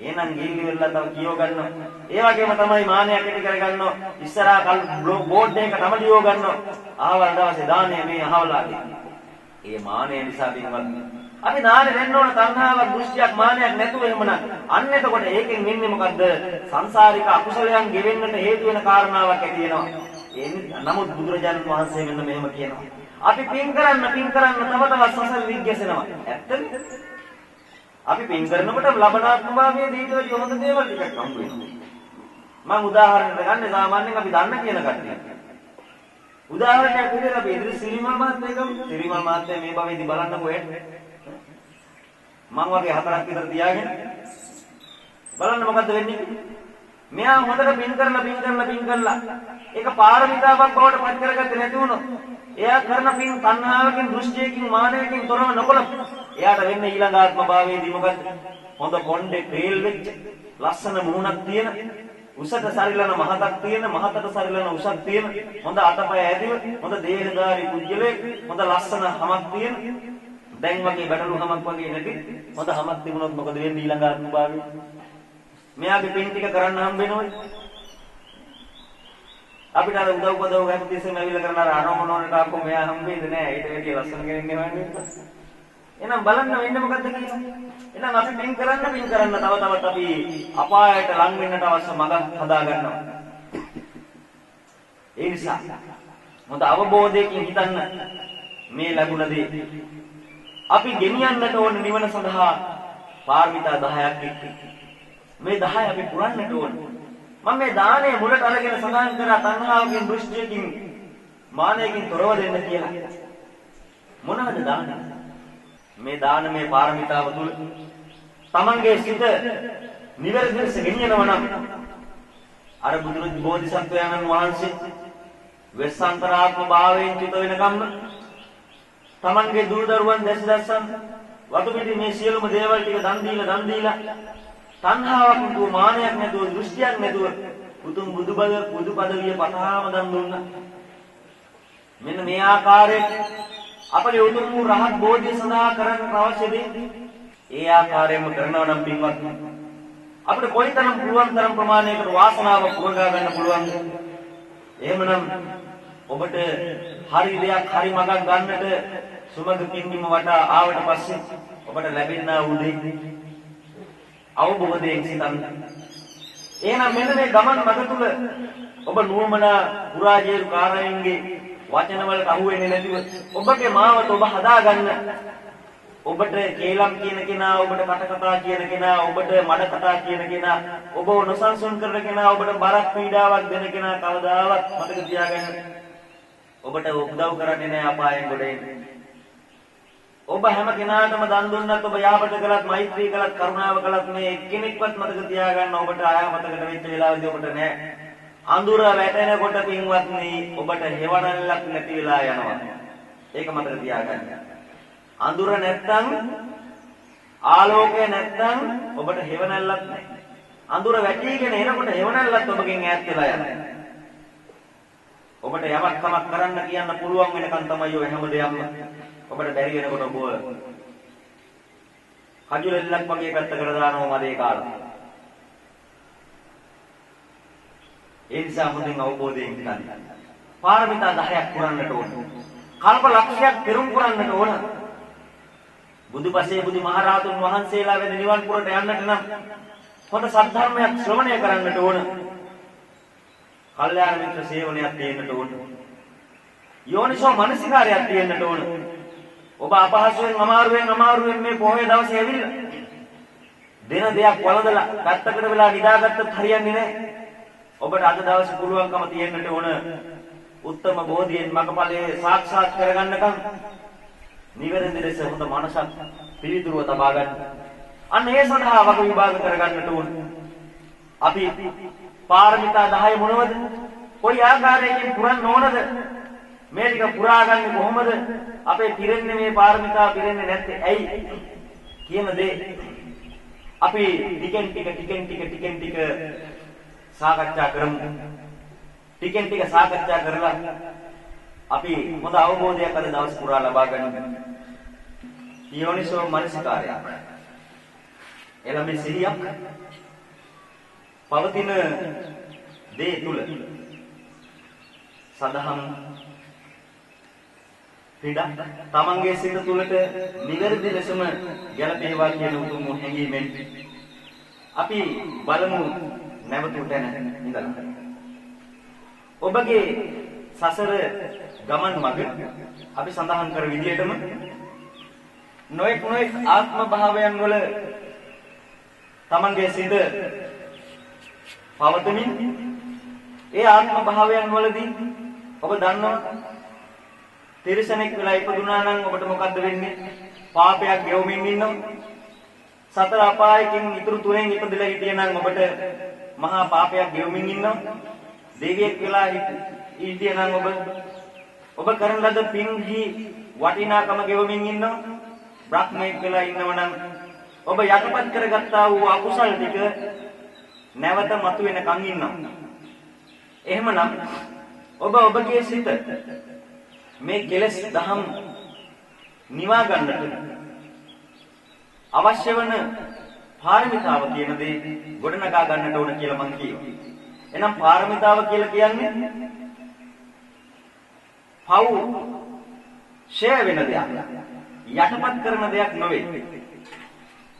Speaker 1: එහෙනම් ගිහිලි වෙලා තව කියව ගන්නවා. ඒ වගේම තමයි මානයක් ඇති කරගන්නවා. ඉස්සරහා බෝඩ් එකක තම ලියව ගන්නවා. ආවල් දවසේ දාන්නේ මේ අහවලාදී. ඒ මානය නිසා පින්වත්නි, අපි දානේ දෙන්න ඕන තණ්හාවක්, දෘෂ්ටියක්, මානයක් නැතුව එහෙමනම් අන්න එතකොට ඒකෙන් වෙන්නේ මොකද්ද? සංසාරික අකුසලයන් ගෙවෙන්නට හේතු වෙන කාරණාවක් ඇති වෙනවා. නමුත් බුදුරජාණන් වහන්සේ මෙන්න මෙහෙම කියනවා. අපි පින් කරන්න තව තවත් සසර විග්ගසෙනවා. ඇත්තනේ? අපි පින් කරනකොට ලබනාත්ම භාවයේ දීතෝජ හොඳ දේවල් ටිකක් හම්බ වෙනවා. මම උදාහරණයක් ගන්න, සාමාන්‍යයෙන් අපි දන්න කියන කට්ටිය. උදාහරණයක් විදිහට අපි ඉදිරි සිරිමල් මහත්තයා ගමු. සිරිමල් මහත්තයා මේ භවයේදී බලන්නකෝ මම වගේ 4ක් විතර තියාගෙන බලන්න මොකද්ද වෙන්නේ. මෙයා හොඳට පින් කරලා ඒක පාරමිතාවක් බවට පත් කරගත්තේ නැති වුණොත් එයා කරන පින් තණ්හාවකින් දෘෂ්ටියකින් මානයකින් තොරව නොකළොත් එයාට වෙන්නේ ඊළඟ ආත්ම භාවයේදී මොකද? හොඳ කොණ්ඩේ තේල් වෙච්ච ලස්සන මුහුණක් තියෙන උසට සරිලන මහතක් තියෙන මහතට සරිලන උසක් තියෙන හොඳ අතපය ඇදිව හොඳ දේහධාරී කුජලයේ හොඳ ලස්සන හමක් තියෙන දැන් වගේ බඩලු හමක් වගේ නැති හොඳ හමක් තිබුණොත් මොකද වෙන්නේ ඊළඟ ආත්ම භාවයේ? මෙයාගේ පින් ටික කරන්න හම්බ වෙනවද? අපිට අර උදව් පදව ගන්න තිස්සෙම ඇවිල්ලා කරන අර අනෝමනෝනට ආපහු මෙයා හම්බෙන්නේ නැහැ. ඊට වැඩිය ලස්සන කෙනෙක් නෙවෙන්නේ. එහෙනම් බලන්න වෙන්නේ මොකද්ද කියලා. එහෙනම් අපි පින් කරන්න තව තවත් අපි අපායට ලං වෙන්නට අවශ්‍ය මඟ හදා ගන්නවා. ඒ නිසා හොඳ අවබෝධයකින් හිතන්න මේ ලැබුණ දේ අපි ගෙනියන්නට ඕන නිවන සඳහා පාරමිතා 10ක් එක්ක. මේ 10 අපි පුරන්නට ඕන. මම මේ දානේ මුලට අරගෙන සඳහන් කරා තණ්හාවකින් දෘෂ්ටියකින් මානයකින් තොරව දෙන්න කියලා. මොනවද දාන්නේ? මේ දානමය පාරමිතාව තුල තමන්ගේ සිත නිවැරදි ලෙස ගෙනියනවා නම් අර බුදුරජාණන් බෝධිසත්වයන්න් වහන්සේ වෙස්සන්තරාත්ම භාවයෙන් චිත වෙනකම්ම තමන්ගේ දූ දරුවන් දැසදස්සන් වතු පිටි මේ සියලුම දේවල් ටික දන් දීලා තණ්හාවක් නැතුව මානයක් නැතුව දෘෂ්ටියක් නැතුව උතුම් බුදු පදවිය පතාම දන් දුන්නා. මෙන්න මේ ආකාරයෙන් අපේ උතුම් වූ රහත් බෝධිය සඳහා කරන්න අවශ්‍ය දේ ඒ ආකාරයෙන්ම කරනවා නම් පින්වත් අපිට කොයිතරම් පුළුවන් තරම් ප්‍රමාණයකට වාසනාවක් උවගා ගන්න පුළුවන්ද? එහෙමනම් ඔබට හරි දෙයක් හරි මඟක් ගන්නට සුමග පින්බිම වටා ආවට පස්සේ ඔබට ලැබෙනා උදේ අවබෝධයෙන් සිතන්න. එහෙනම් මෙන්න මේ ගමන් මඟ තුල ඔබ නුවමනා පුරාජේරු කාරණයන්ගේ වචන වලට අහු වෙන්නේ නැතිව ඔබගේ මාවත ඔබ හදාගන්න. ඔබට කේලම් කියන කෙනා, ඔබට කටකතා කියන කෙනා, ඔබට මඩ කතා කියන කෙනා, ඔබ නොසන්සුන් කරන කෙනා, ඔබට බරක් පීඩාවක් දෙන කෙනා කවදාවත් මතක තියාගන්න. ඔබට උදව් කරන්නේ නැහැ අපායෙන් ගොඩ එන්න. ඔබ හැම කෙනාටම දන් දුන්නත්, ඔබ යාපත කළත්, මෛත්‍රී කළත්, කරුණාව කළත් මේ එක්කෙනෙක්වත් මතක තියාගන්න ඔබට ආයමතකට වෙච්ච වෙලාවදී ඔබට නැහැ. අඳුර වැටෙනකොට පින්වත්නි ඔබට හේවණල්ලක් නැති වෙලා යනවා. ඒක මතක තියාගන්න. අඳුර නැත්තම් ආලෝකය නැත්තම් ඔබට හේවණල්ලක් නැහැ. අඳුර වැටිගෙන එනකොට හේවණල්ලත් ඔබගෙන් ඈත් වෙලා යනවා. ඔබට යමක් කමක් කරන්න කියන්න පුළුවන් වෙනකන් තමයි ඔය හැම දෙයක්ම ඔබට බැරි වෙනකොට ඔබ කජුලෙල්ලක් වගේ පැත්තකට දානවා මදේ කාලා. ඒ නිසා හොඳින් අවබෝධයෙන් ඉන්න. පාරමිතා 10ක් පුරන්නට ඕන. කල්ප ලක්ෂයක් පෙරම් පුරන්නට ඕන. බුදුපසේ බුදුමහරහතුන් වහන්සේලා වෙන නිවන් පුරට යන්නට නම් හොඳ සද්ධර්මයක් ශ්‍රවණය කරන්නට ඕන. කල්යාණ මිත්‍ර සේවනයක් තියෙන්නට ඕන. යෝනිසෝ මනසිකාරයක් තියෙන්නට ඕන. ඔබ අපහසුයෙන් අමාරුවෙන් මේ පොහොය දවසේ ඇවිල්ලා දෙන දෙයක් වළඳලා පැත්තකට වෙලා නිදාගත්තත් හරියන්නේ නැහැ. ඔබට අද දවසේ පුළුවන්කම තියෙන්නට ඕන උත්තම බෝධියෙන් මඟඵලයේ සාක්ෂාත් කරගන්නකම් නිවැරදි ලෙස හොඳ මනසක් පිළිතුරුව තබා ගන්න. අන්න ඒ සඳහා වග විභාග කරගන්නට ඕන. අපි පාරමිතා 10 මොනවද? කොයි ආකාරයකින් පුරන්න ඕනද? මේ ටික පුරාගන්නේ කොහොමද? අපේ පිරෙන්නේ මේ පාරමිතා පිරෙන්නේ නැත්තේ ඇයි? කියන දේ අපි ටිකෙන් ටික සාකච්ඡා කරමු. ටිකෙන් ටික සාකච්ඡා කරලා අපි හොඳ අවබෝධයක් අද දවස් පුරා ලබා ගනිමු. යෝනිසෝ මනසිකාරය. එළඹ සිහියක් පවතින දේ තුල සදහම් පිටක් තමන්ගේ සිත තුළට නිවැරදි ලෙසම ගැලපේවා කියන උතුම් හැඟීමෙන් අපි බලමු නැවත උටන ඉඳලා. ඔබගේ සසර ගමන් මඟ අපි සඳහන් කර විදියටම නොඑක් ආත්ම භාවයන් වල තමන්ගේ සිත පවතමින් ඒ ආත්ම භාවයන් වලදී ඔබ දන්නවා තිරිසනෙක් වෙලා ඉපදුනා නම් ඔබට මොකද්ද වෙන්නේ? පාපයක් ගෙවමින් ඉන්නවා. සතර අපායකින් ඉතුරු තුනෙන් ඉපදලා හිටියනම් ඔබට මහා පාපයක් ගෙවමින් ඉන්නවා. දෙවියෙක් වෙලා හිටියනම් ඔබ කරන ලද පින්හි වටිනාකම ගෙවමින් ඉන්නවා. බ්‍රහ්මයෙක් වෙලා ඉන්නවනම් ඔබ යටපත් කරගත්තා වූ අකුසල් ටික නැවත මතුවෙනකන් ඉන්නවා. එහෙමනම් ඔබගේ සිත මේ කෙලෙස් දහම් නිවා ගන්නට අවශ්‍ය වන පාරමිතාව කියන දේ ගොඩනගා ගන්නට ඕන කියලා මම කියනවා. එහෙනම් පාරමිතාව කියලා කියන්නේ පව් ෂේ වෙන දෙයක්. යටපත් කරන දෙයක් නෙවෙයි.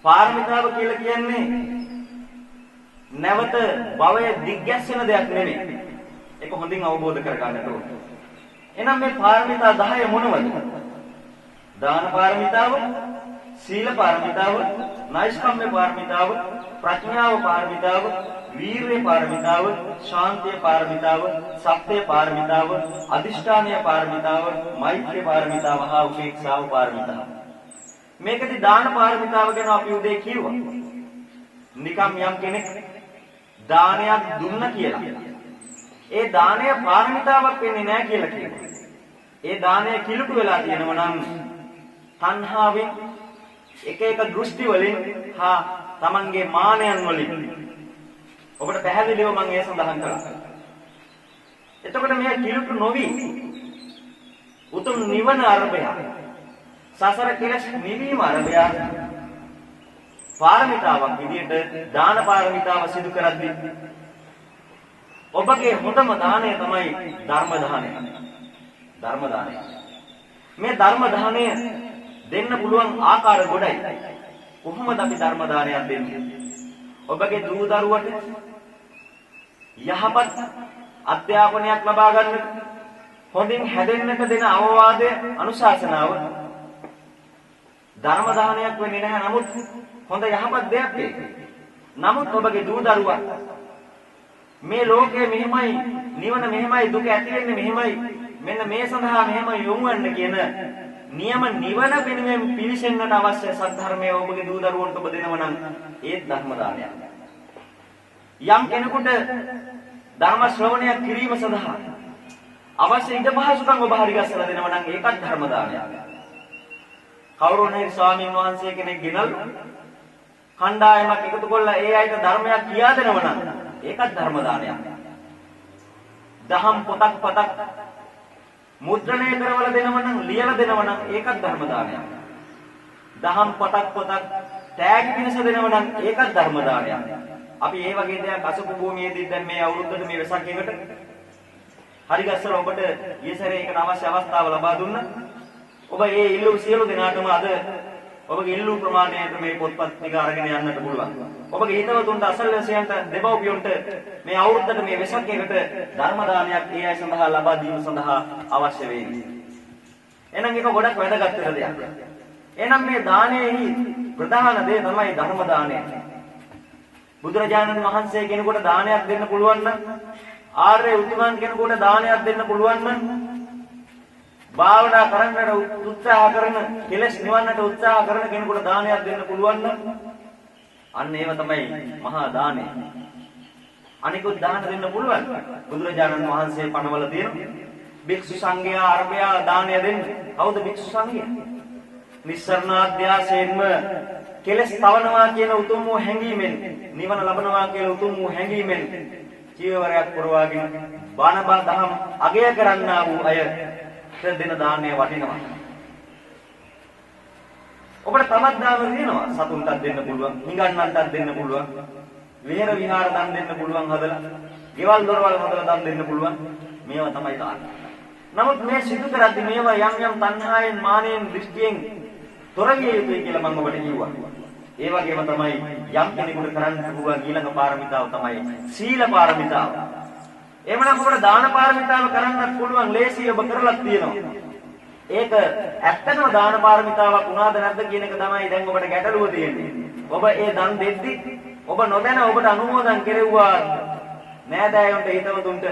Speaker 1: පාරමිතාව කියලා කියන්නේ නැවත භවය දිග්ගැස්සෙන දෙයක් නෙවෙයි. ඒක හොඳින් අවබෝධ කර ගන්නට ඕන. එහෙනම් මේ පාරමිතා 10 මොනවද? දාන පාරමිතාව, සීල පාරමිතාව, නෛෂ්කම්ම්‍ය පාරමිතාව, ප්‍රඥාව පාරමිතාව, වීර්ය පාරමිතාව, ශාන්තිය පාරමිතාව, සත්‍ය පාරමිතාව, අදිෂ්ඨානීය පාරමිතාව, මෛත්‍රී පාරමිතාව හා උපේක්ෂාව පාරමිතාව. මේකදී දාන පාරමිතාව ගැන අපි උදේ කිව්වා. නිකම් යම් කෙනෙක් දානයක් දුන්න කියලා ඒ දානය පාරමිතාවක් වෙන්නේ නැහැ කියලා කියනවා. ඒ දානය කිලුටු වෙලා තියෙනවා නම් තණ්හාවෙන් එක දෘෂ්ටි වලින් හා තමන්ගේ මානයන් වලින් ඔබට පැහැදිලිව මම ඒ සඳහන් කළා. එතකොට මේ කිලුටු නොවි උතුම් නිවන අරබය සසර කෙලස් නිවීම අරබය පාරමිතාවක් විදියට දාන පාරමිතාව සිදු කරද්දී ඔබගේ හොඳම දාණය තමයි ධර්ම දාණය. ධර්ම දාණය. මේ ධර්ම දාණය දෙන්න පුළුවන් ආකාර ගොඩයි. කොහොමද අපි ධර්ම දානයක් දෙන්නේ? ඔබගේ දූ දරුවට යහපත් අධ්‍යාපනයක් ලබා ගන්නට, හොඳින් හැදෙන්නට දෙන අවවාදය, අනුශාසනාව ධර්ම දානයක් වෙන්නේ නැහැ. නමුත් හොඳ යහපත් දෙයක් ඒක. නමුත් ඔබගේ දූ දරුවා මේ ලෝකයේ මෙහෙමයි, නිවන මෙහෙමයි, දුක ඇති වෙන්නේ මෙහෙමයි, මෙන්න මේ සඳහා මෙහෙම යොමු වෙන්න කියන නියම නිවන වෙනුවෙන් පිවිසෙන්නට අවශ්‍ය සද්ධර්මය ඔබගේ දූ දරුවන්ට ඔබ දෙනවා නම් ඒත් ධර්ම දානයක්. යම් කෙනෙකුට ධර්ම ශ්‍රවණය කිරීම සඳහා අවශ්‍ය ඉඩ පහසුකම් ඔබ හරි ගස්සලා දෙනවා නම් ඒකත් ධර්ම දානයක්. කවුරු නැති ස්වාමීන් වහන්සේ කෙනෙක් ගෙනල්ලා කණ්ඩායමක් එකතු කරලා ඒ අයට ධර්මයක් කියා දෙනවා නම් ඒකත් ධර්ම දානයක්. දහම් පොතක් මුද්‍රණය කරවල දෙනවා නම්, ලියලා දෙනවා නම් ඒකත් ධර්ම දානයක්. දහම් පොතක් තෑගි පිණිස දෙනවා නම් ඒකත් ධර්ම දානයක්. අපි මේ වගේ දෙයක් අසපු භූමියේදී දැන් මේ අවුරුද්දට මේ වෙසක් එකට හරි ගස්සලා ඔබට ඊසරේ ඒකට අවශ්‍ය අවස්ථාව ලබා දුන්නා. ඔබ ඒ ඉල්ලු සියලු දෙනාටම අද ඔබගේ ඉල්ලු ප්‍රමාණයට මේ පොත්පත් ටික අරගෙන යන්නට පුළුවන්. ඔබගේ හිතවතුන්ට අසල්වැසියන්ට දෙමව්පියන්ට මේ අවුරුද්දට මේ වෙසක් එකට ධර්ම දානයක් ඒ අය සඳහා ලබා දීම සඳහා අවශ්‍ය වෙයි. එහෙනම් ඒක ගොඩක් වැදගත් දෙයක්. එහෙනම් මේ දානයේහි ප්‍රධාන දේ තමයි ධර්ම දානය. බුදුරජාණන් වහන්සේ කෙනෙකුට දානයක් දෙන්න පුළුවන් නම්, ආර්ය උතුමන් කෙනෙකුට දානයක් දෙන්න පුළුවන් නම්, භාවනා කරන්නට උත්සාහ කරන, කෙලෙස් නිවන්නට උත්සාහ කරන කෙනෙකුට දානයක් දෙන්න පුළුවන් නම් අන්න ඒව තමයි මහා දානය. අනිකුත් දාන දෙන්න පුළුවන්. බුදුරජාණන් වහන්සේ පනවල තියෙනවා භික්ෂු සංඝයා අරබයා දානය දෙන්නේ. කවුද භික්ෂු සංඝයා? නිස්සරණාධ්‍යාසයෙන්ම කෙලෙස් තවනවා කියන උතුම් වූ හැඟීමෙන්, නිවන ලබනවා කියන උතුම් වූ හැඟීමෙන් ජීවවරයක් පුරවාගෙන බණ දහම් අගය කරන්නා වූ අය දෙන දානය වටිනවා. ඔබට තමත් දාන දෙනවා. සතුන්ටත් දෙන්න පුළුවන්, නිගන්නන්ටත් දෙන්න පුළුවන්, විහෙර විහාර දන් දෙන්න පුළුවන්, හදලා ගෙවල් දොරවල් හදලා දන් දෙන්න පුළුවන්. මේවා තමයි දාන. නමුත් මේ සිදු කරද්දී මේවා යම් තණ්හාවෙන්, මානෙන්, දෘෂ්ටියෙන් තොර විය යුතුයි කියලා මම ඔබට කිව්වා. ඒ වගේම තමයි යම් කෙනෙකුට කරන්න පුළුවන් ඊළඟ පාරමිතාව තමයි සීල පාරමිතාව. එhmenan ඔබට දාන පාරමිතාව කරන්නත් පුළුවන්, ලේසි ඔබ කරලත් තියෙනවා. ඒක ඇත්තටම දාන පාරමිතාවක් වුණාද නැද්ද කියන එක තමයි දැන් ඔබට ගැටලුව තියෙන්නේ. ඔබ ඒ දන් දෙද්දි ඔබ නොදැන ඔබට අනුමෝදන් කෙරෙව්වා නෑදෑයන්ට, හිතවතුන්ට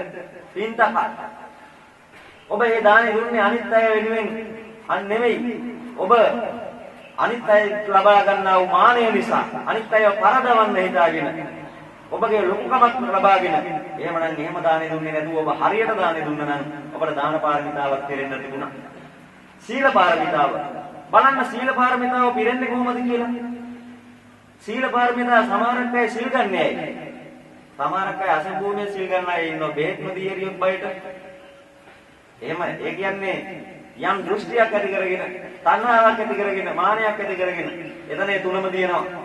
Speaker 1: පින්තක. ඔබ ඒ දානෙ දුන්නේ අනිත් අය වෙනුවෙන් නෙමෙයි. ඔබ අනිත් අය ලබා ගන්නා වූ මානය නිසා, අනිත් අයව පරදවන්න හිතාගෙන ඔබගේ ලොකුකමක් ලබාගෙන එහෙමනම් එහෙම දානෙ දුන්නේ නැතුව ඔබ හරියට දානෙ දුන්නා නම් ඔබට දාන පාරමිතාවක් කෙරෙන්න තිබුණා. සීල පාරමිතාව බලන්න සීල පාරමිතාව පිරෙන්නේ කොහොමද කියලා. සීල පාරමිතාව සමහරක් අය සිල් ගන්නෑ. සමහරක් අය අසම්පූර්ණ සිල් ගන්න අය ඉන්නවා බෙහෙත් නොදී හරියොත් බයට. එහෙම ඒ කියන්නේ යම් දෘෂ්ටියක් ඇති කරගෙන, තණ්හාවක් ඇති කරගෙන, මානයක් ඇති කරගෙන එතන ඒ තුනම දිනනවා.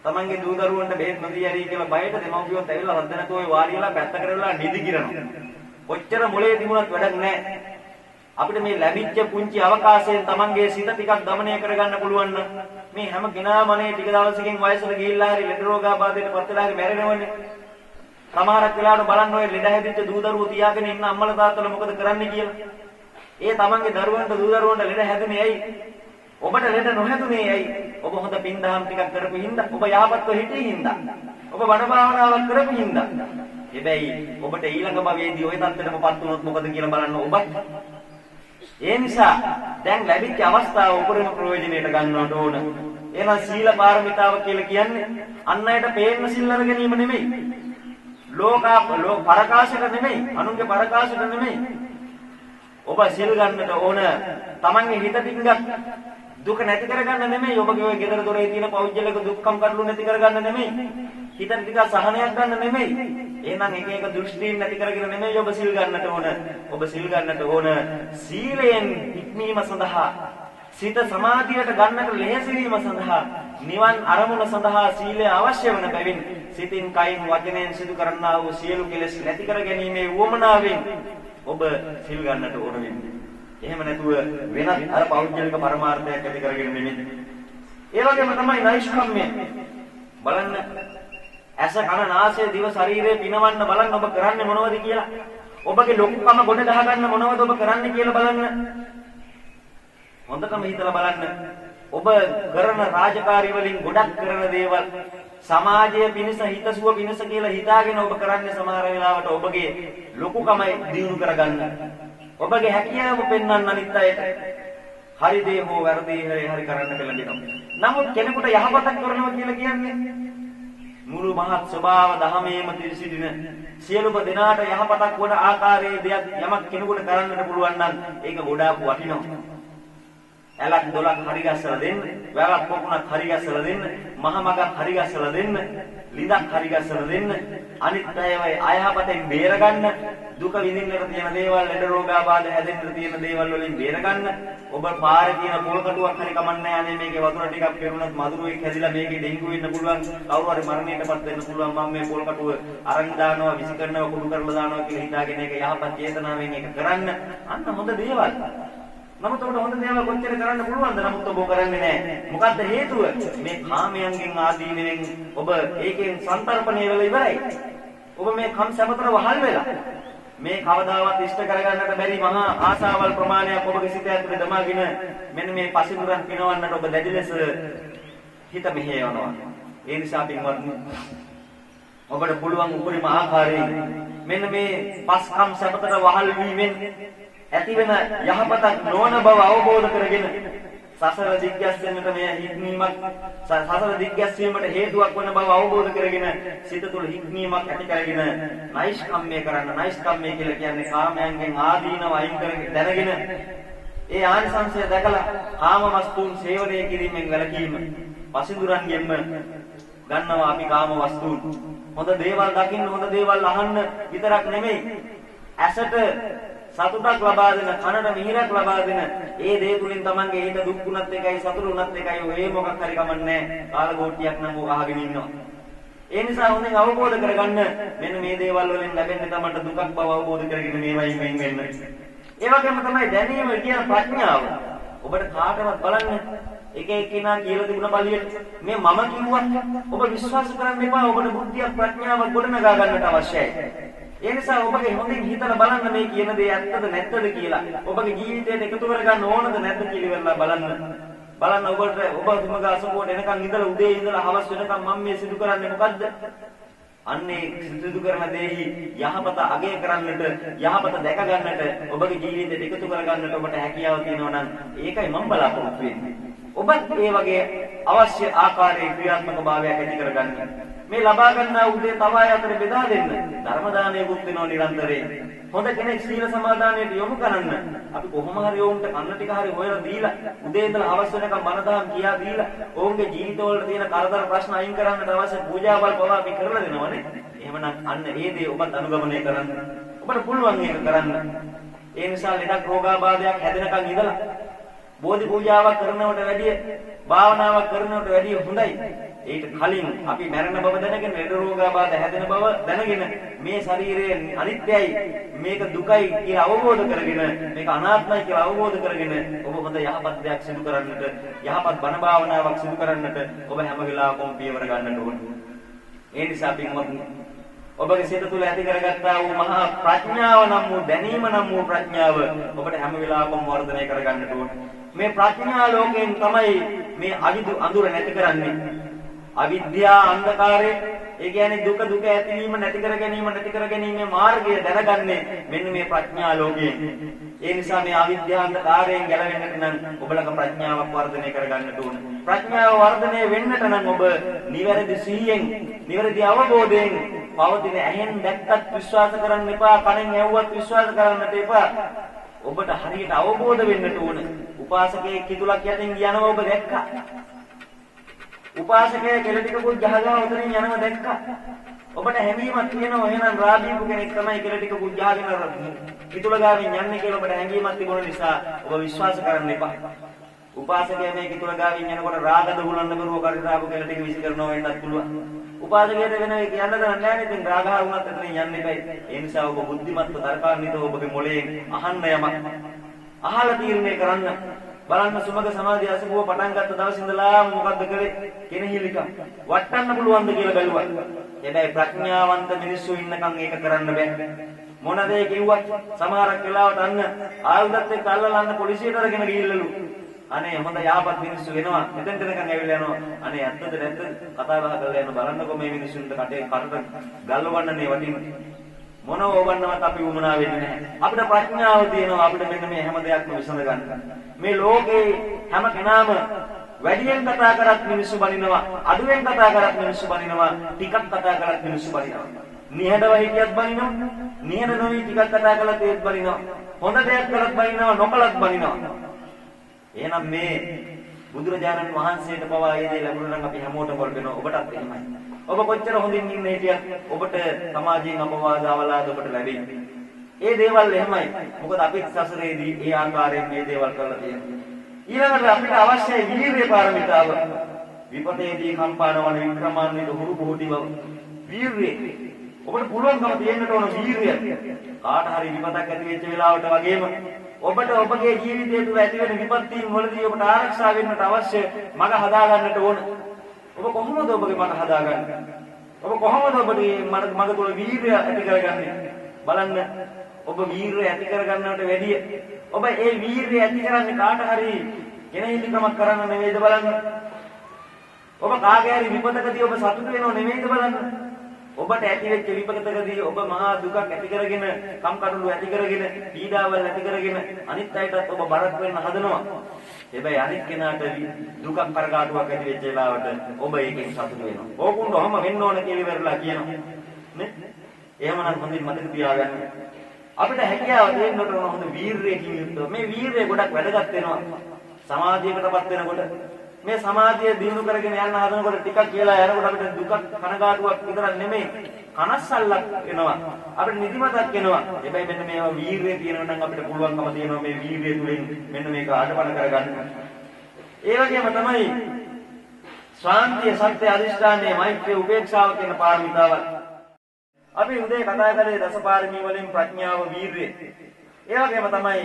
Speaker 1: තමන්ගේ දූ දරුවන්ට බෙහෙත් නොදී හරිය කියලා බයට දෙමව්පියොත් ඇවිල්ලා වද්ද නැතුව ඔය වාඩි වෙලා පැත්ත කරලා නිදි කිරනවා. කොච්චර මොලේ තිබුණත් වැඩක් නැහැ. අපිට මේ ලැබිච්ච පුංචි අවකාශයෙන් තමන්ගේ සිත ටිකක් দমনය කරගන්න පුළුවන් නම් මේ හැම කෙනාම අනේ ටික දවසකින් වයසට ගිහිල්ලා හරි ලෙඩ රෝගාබාධයට පත් වෙලා හරි මැරෙනවනේ. සමහරක් වෙලාවට බලන්න ඔය ලෙඩ හැදිච්ච දූ දරුවෝ තියාගෙන ඉන්න අම්මලා තාත්තලා මොකද කරන්නේ කියලා. ඒ තමන්ගේ දරුවන්ට දූ දරුවන්ට ලෙඩ හැදුනේ ඇයි? ඔබට ලෙඩ නොහැදුනේ ඇයි? ඔබ හොඳ පින්දහම් ටිකක් කරපු හින්දා, ඔබ යහපත්ව හිටිය හින්දා, ඔබ බණ භාවනාවක් කරපු හින්දා. හැබැයි ඔබට ඊළඟ භවයේදී ওই තත්ත්වෙටමපත් වුණොත් මොකද කියලා බලන්න ඔබත්. ඒ නිසා දැන් ලැබිච්ච අවස්ථාව උපරිම ප්‍රයෝජනෙට ගන්නවට ඕන. එහෙනම් සීල පාරමිතාව කියලා කියන්නේ අන් අයට පේන්න සිල් අර ගැනීම නෙමෙයි. ලෝක පරකාශයට නෙමෙයි, අනුන්ගේ පරකාශයට නෙමෙයි. ඔබ සිල් ගන්නට ඕන තමන්ගේ හිත ටිකක් දුක නැති කරගන්න නෙමෙයි. ඔබගේ ඔය ගෙදර දොරේ තියෙන පෞද්ගලික දුක්ඛම් කඩළු නැති කරගන්න නෙමෙයි. හිතට ටිකක් සහනයක් ගන්න නෙමෙයි. එහෙනම් එක එක දෘෂ්ටීන් නැති කරගෙන නෙමෙයි ඔබ සිල් ගන්නට ඕන. ඔබ සිල් ගන්නට ඕන සීලයෙන් හික්මීම සඳහා, සිත සමාධියට ගන්නට ලෙහෙසි වීම සඳහා, නිවන් අරමුණ සඳහා සීලය අවශ්‍ය වන බැවින් සිතින් කයින් වචනයෙන් සිදු කරන්නා වූ සියලු කෙලෙස් නැති කර ගැනීමේ උවමනාවෙන් ඔබ සිල් ගන්නට ඕන වෙන්නේ. එහෙම නැතුව වෙනත් අර පෞද්ගලික පරමාර්ථයක් ඇති කරගෙන නෙමෙයි. ඒ වගේම තමයි නෛෂ්ක්‍රම්‍ය. බලන්න ඇස කන නාසය දිව ශරීරය පිනවන්න බලන්න ඔබ කරන්නේ මොනවද කියලා. ඔබගේ ලොකුකම ගොඩ ගහ ගන්න මොනවද ඔබ කරන්නේ කියලා බලන්න. හොඳටම හිතලා බලන්න. ඔබ කරන රාජකාරි වලින් ගොඩක් කරන දේවල් සමාජයේ පිණිස හිතසුව පිණිස කියලා හිතාගෙන ඔබ කරන්නේ සමහර වෙලාවට ඔබගේ ලොකුකම දිනු කරගන්න. ඔබගේ හැකියාව පෙන්වන්න අනිත් අයට. හරි දේ හෝ වැරදි හරි කරන්න පෙළඹෙනවා. නමුත් කෙනෙකුට යහපතක් කරනවා කියලා කියන්නේ මුළු මහත් ස්වභාව දහමේම තිරසිදින සියලුම දෙනාට යහපතක් වන ආකාරයේ දෙයක් යමක් කෙනෙකුට කරන්නට පුළුවන් නම් ඒක ගොඩාක් වටිනවා. ඇලක් දොලක් හරි ගස්සලා දෙන්න, වැවක් පොකුණක් හරි ගස්සලා දෙන්න, මහ මගක් හරි ගස්සලා දෙන්න, ලිඳක් හරි ගස්සලා දෙන්න, අනිත් අයව අයහපතෙන් බේරගන්න, දුක විඳින්නට තියෙන දේවල්, ලෙඩ රෝගාබාධ හැදෙන්න තියෙන දේවල් වලින් බේරගන්න. ඔබ පාරේ තියෙන පොල් කටුවක් හරි කමන්නේ නැහැ. මේකේ වතුර ටිකක් පෙරුණත් මදුරුවෙක් හැදිලා මේකේ ඩෙන්ගු වෙන්න පුළුවන්. කවුරු හරි මරණයටපත් වෙන්න පුළුවන්. මම මේ පොල් කටුව අරන් දානවා, විසි කරනවා, කුඩු කරලා දානවා කියලා හිතාගෙන ඒක යහපත් චේතනාවෙන් ඒක කරන්න. අන්න හොඳ දේවල්. නමුත් ඔබට හොඳ දේවල් කොච්චර කරන්න පුළුවන්ද? නමුත් ඔබ කරන්නේ නැහැ. මොකද්ද හේතුව? මේ කාමයන්ගෙන් ආදීනෙන් ඔබ ඒකෙන් සංතරපණය වෙලා ඉවරයි. ඔබ මේ කම් සමතර වහල් වෙලා මේ කවදාවත් ඉෂ්ට කරගන්නට බැරි මහා ආශාවල් ප්‍රමාණයක් ඔබගේ සිත ඇතුලේ දමාගෙන මෙන්න මේ පසිඳුරන් පිනවන්නට ඔබ දැඩි ලෙස හිත මෙහෙයවනවා. ඒ නිසා පින්වත්නි ඔබට පුළුවන් උපරිම ආකාරයෙන් මෙන්න මේ පස්කම් සමතර වහල් වීමෙන් ඇතිවෙන යහපතක් නොවන බව අවබෝධ කරගෙන සසර දිග්ගැස්සෙන්නට මේ හික්මීමක් සසර දිග්ගැස්සීමට හේතුවක් වන බව අවබෝධ කරගෙන සිත තුළ හික්මීමක් ඇති කරගෙන නෛෂ්කම්ම්‍ය කරන්න. නෛෂ්කම්ම්‍ය කියලා කියන්නේ කාමයන්ගෙන් ආදීනව අයින් කරගෙන දැනගෙන ඒ ආනිසංසය දැකලා කාම වස්තුන් සේවනය කිරීමෙන් වැළකීම. පසිඳුරන්ගෙන්ම ගන්නවා අපි කාම වස්තුන්. හොඳ දේවල් දකින්න, හොඳ දේවල් අහන්න විතරක් නෙමෙයි, ඇසට සතුටක් ලබා දෙන, කනට මිහිරක් ලබා දෙන ඒ දේ තුලින් තමන්ගේ හිත දුක් වුණත් එකයි, සතුට වුණත් එකයි, ඔය මොකක් හරි කමන්නේ කාලගෝට්ටියක් නම් ඕක අහගෙන ඉන්නවා. ඒ නිසා හොඳින් අවබෝධ කරගන්න මෙන්න මේ දේවල් වලින් ලැබෙන්නේ තමන්ට දුකක් බව අවබෝධ කරගෙන මේවයින් වෙන් වෙන්න. ඒ වගේම තමයි දැනීම කියන ප්‍රඥාව. ඔබට කාටවත් බලන්න එක එක්කෙනා කියලා තිබුණ පළියට මේ මම කිව්වත් ඔබ විශ්වාස කරන්න එපා. ඔබට බුද්ධිය ප්‍රඥාව ගොඩනගා ගන්නට අවශ්‍යයි. ඒ නිසා ඔබගේ හොඳින් හිතලා බලන්න මේ කියන දේ ඇත්තද නැත්තද කියලා. ඔබගේ ජීවිතයට එකතු කරගන්න ඕනද නැද්ද කියලා ඉවරලා බලන්න. බලන්න ඔබට ඔබ තුමග අසුබුවට එනකන් ඉඳලා උදේ ඉඳලා හවස වෙනකන් මම මේ සිදු කරන්නේ මොකද්ද? අන්නේ සිදු කරන දෙෙහි යහපත අගය කරන්නට, යහපත දැක ගන්නට, ඔබගේ ජීවිතයට එකතු කරගන්නට ඔබට හැකියාව තියෙනවා නම් ඒකයි මම බලාපොරොත්තු වෙන්නේ. ඔබත් ඒ වගේ අවශ්‍ය ආකාරයේ ක්‍රියාත්මක භාවයක් ඇති කරගන්න. මේ ලබා ගන්නා උදේ තව අය අතර බෙදා දෙන්න. ධර්ම දානයකුත් වෙනවා නිරන්තරයෙන්. හොඳ කෙනෙක් සීල සමාදානයට යොමු කරන්න. අපි කොහොම හරි වුන්ට කන්න ටික හරි හොයලා දීලා උදේ ඉඳලා හවස වෙනකම් බණදාම් කියා දීලා ඔවුන්ගේ ජීවිතවල තියෙන කරදර ප්‍රශ්න අයින් කරන්නට අවශ්‍ය පූජාවල් පවා අපි කරලා දෙනවනේ. එහෙමනම් අන්න ඒ දේ ඔබත් අනුගමනය කරන්න. ඔබට පුළුවන් ඒක කරන්න. ඒ නිසා ලෙඩක් රෝගාබාධයක් හැදෙනකන් ඉඳලා බෝධි පූජාවක් කරනවට වැඩිය භාවනාවක් කරනවට වැඩිය හොඳයි. ඒක කලින් අපි මරණ බව දැනගෙන ලෙඩ රෝගාබාධ හැදෙන බව දැනගෙන මේ ශරීරයේ අනිත්‍යයි මේක දුකයි කියලා අවබෝධ කරගෙන මේක අනාත්මයි කියලා අවබෝධ කරගෙන ඔබ හොඳ යහපත් දෙයක් සිදු කරන්නට යහපත් බණ භාවනාවක් සිදු කරන්නට ඔබ හැම වෙලාවකම පියවර ගන්නට ඕනේ. ඒ නිසා පින්වත්නි ඔබගේ සිත තුළ ඇති කරගත්තා වූ මහා ප්‍රඥාව නම් වූ දැනීම නම් වූ ප්‍රඥාව ඔබට හැම වෙලාවකම වර්ධනය කරගන්නට ඕනේ. මේ ප්‍රඥා ලෝකයෙන් තමයි මේ අඳුර නැති කරන්නේ. අවිද්‍යා අන්ධකාරය ඒ කියන්නේ දුක ඇතිවීම නැති කර ගැනීමේ මාර්ගය දැනගන්නේ මෙන්න මේ ප්‍රඥා ලෝකයෙන්. ඒ නිසා මේ අවිද්‍යා අන්ධකාරයෙන් ගැලවෙන්නට නම් ඔබලක ප්‍රඥාවක් වර්ධනය කරගන්නට ඕන. ප්‍රඥාව වර්ධනය වෙන්නට නම් ඔබ නිවැරදි සිහියෙන්, නිවැරදි අවබෝධයෙන් පවතින ඇහෙන් දැක්කත් විශ්වාස කරන්න එපා, කනෙන් ඇහුවත් විශ්වාස කරන්නට එපා. ඔබට හරියට අවබෝධ වෙන්නට ඕන. උපාසකයෙක් කිතුලක් යටින් යනවා ඔබ දැක්කා. උපාසකයෙක් කෙල ටිකකුත් ගහලා උතරින් යනවා දැක්කා. ඔබට හැඟීමක් තියෙනවා එහෙනම් රාබීපු කෙනෙක් තමයි කෙල ටිකකුත් ගහගෙන කිතුල ගාවින් යන්නේ කියලා ඔබට හැඟීමක් තිබුණ නිසා ඔබ විශ්වාස කරන්න එපා. උපාසකයා මේ කිතුල ගාවින් යනකොට රාගද හුලන්න බරුව කරිරාපු කෙල ටික විසි කරනවා වෙන්නත් පුළුවන්. උපාසකයට වෙන එක කියන්න දන්නේ නැහැ නේද? රාගහ වුණත් එතනින් යන්න එපයි. ඒ නිසා ඔබ බුද්ධිමත්ව තර්කාන්විතව ඔබගේ මොළයෙන් අහන්න යමක්. අහලා තීරණය කරන්න. බලන්න සුමග සමාධිය අසුබව පටන් ගත්ත දවස් ඉඳලා මොකද්ද කරේ? කෙනෙහිලික වටන්න පුළුවන්ද කියලා බැලුවා. හැබැයි ප්‍රඥාවන්ත මිනිස්සු ඉන්නකම් ඒක කරන්න බෑ. මොන දේ කිව්වත් සමහරක් වෙලාවට අන්න ආයුධත් එක්ක අල්ලලා පොලිසියට අරගෙන ගිහිල්ලලු. අනේ හොඳ යහපත් මිනිස්සු වෙනවා. මෙතෙන් දෙනකන් ඇවිල්ලා යනවා. අනේ ඇත්තද නැද්ද කතා බහ කරලා යන බලන්නකො මේ මිනිස්සුන්ට කටේ කරට ගල්වන්නනේ වටින්නේ. මොනව ඕවන්නවත් අපි වුණා වෙන්නේ නැහැ. අපිට ප්‍රඥාව තියෙනවා. අපිට මෙන්න මේ හැම දෙයක්ම විසඳ ගන්න. මේ ලෝකේ හැම කෙනාම වැඩියෙන් කතා කරත් මිනිස්සු බනිනවා. අඩුවෙන් කතා කරත් මිනිස්සු බනිනවා. ටිකක් කතා කරත් මිනිස්සු බනිනවා. නිහඬව හිටියත් බනිනවා. නිහඬ නොවි ටිකක් කතා කළත් ඒත් බනිනවා. හොඳ දෙයක් කළත් බනිනවා. නොකළත් බනිනවා. එහෙනම් මේ බුදුරජාණන් වහන්සේට පවා ඒ දේ ලැබුණා නම් අපි හැමෝටම වල්පෙනවා. ඔබටත් එහෙමයි. ඔබ කොච්චර හොඳින් ඉන්නේ හිටියත් ඔබට සමාජයෙන් අපවාද අවලාද ඔබට ලැබෙන්නේ. ඒ දේවල් එහෙමයි. මොකද අපි සසරේදී ඒ ආකාරයෙන් මේ දේවල් කරලා තියෙනවා. ඊළඟට අපිට අවශ්‍යයි වීරිය පාරමිතාව. විපතේදී කම්පානවන වික්‍රමාන්විත හුරු බොහෝටි බව. වීරිය. ඔබට පුළුවන්කම තියෙන්නට ඕන වීරිය. කාට හරි විපතක් ඇති වෙච්ච වෙලාවට වගේම ඔබට ඔබගේ ජීවිතය තුළ ඇති වෙන විපත්තීන් වලදී ඔබට ආරක්ෂා වෙන්නට අවශ්‍ය මඟ හදා ගන්නට ඕන. ඔබ කොහොමද ඔබගේ මඟ හදාගන්නේ? ඔබ කොහොමද ඔබගේ මඟ තුළ වීරිය ඇති කරගන්නේ? බලන්න ඔබ වීරිය ඇති කරගන්නවට වැඩිය ඔබ ඒ වීරිය ඇති කරන්නේ කාට හරි කෙනෙහිලිකමක් කරන්න නෙවෙයිද බලන්න. ඔබ කාගේ හරි විපතකදී ඔබ සතුට වෙනව නෙවෙයිද බලන්න. ඔබට ඇති වෙච්ච විපතකදී ඔබ මහා දුකක් ඇති කරගෙන, කම්කටොළු ඇති කරගෙන, පීඩාවල් ඇති කරගෙන අනිත් අයටත් ඔබ බරක් වෙන්න හදනවා. හැබැයි අනිත් කෙනාට දුකක් කරකාටුවක් ඇති වෙච්ච වෙලාවට ඔබ ඒකෙන් සතුට වෙනවා. ඕකුණ්ඩ ඔහම වෙන්න ඕන කියලා ඉවරලා කියනවා. නේ? එහෙමනම් හොඳින් මතක තියාගන්න. අපිට හැකියාව දෙන්නට ඕන හොඳ වීරියකින් යුක්තව. මේ වීරිය ගොඩක් වැදගත් වෙනවා. සමාධියකටපත් වෙනකොට මේ සමාධිය දිනු කරගෙන යන්න හදනකොට ටිකක් කියලා යනකොට අපිට දුකක් කනගාටුවක් විතරක් නෙමෙයි කනස්සල්ලක් එනවා. අපිට නිදිමතක් එනවා. හැබැයි මෙන්න මේවා වීරිය තියෙනවා නම් අපිට පුළුවන්කම තියෙනවා මේ වීරිය තුලින් මෙන්න මේක ආඩපණ කරගන්න. ඒ වගේම තමයි ශාන්තිය, සත්‍ය, අධිෂ්ඨානය, මෛත්‍රිය, උපේක්ෂාව කියන පාරමිතාවල්. අපි උදේ කතා කරේ දසපාරමී වලින් ප්‍රඥාව, වීරිය. ඒ වගේම තමයි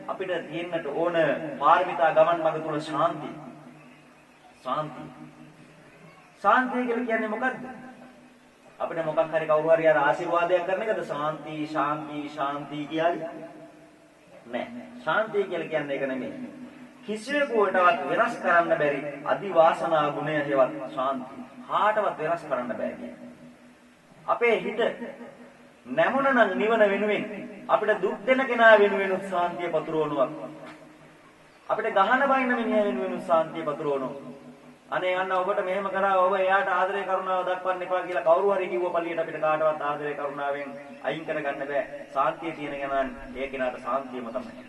Speaker 1: අපිට තියෙන්නට ඕන පාරමිතා ගමන් මඟ තුල ශාන්තිය. ශාන්තිය කියලා කියන්නේ මොකද්ද? අපිට මොකක් හරි කවුරු හරි ආශිර්වාදයක් කරන එකද ශාන්ති කියන්නේ? නෑ. ශාන්තිය කියලා කියන්නේ ඒක නෙමෙයි. කිසිවෙකුටවත් වෙනස් කරන්න බැරි අදිවාසනා ගුණය හේවත් ශාන්තිය. කාටවත් වෙනස් කරන්න බෑ කියන්නේ. අපේ හිත නැමුණනම් නිවන වෙනුවෙන් අපිට දුක් දෙන කෙනා වෙනුවෙන් ශාන්තිය පතුරවනවා. අපිට ගහන බයින්න මිනිහ වෙනුවෙන් සාන්තිය පතුරවනවා. අනේ අන්න ඔබට මෙහෙම කරා ඔබ එයාට ආදරය කරුණාව දක්වන්න එපා කියලා කවුරු හරි කිව්ව පළියට අපිට කාටවත් ආදරය කරුණාවෙන් අයින් කරගන්න බෑ. සාන්තිය තියෙන කෙනාන් ඒ කෙනාට සාන්තියම තමයි.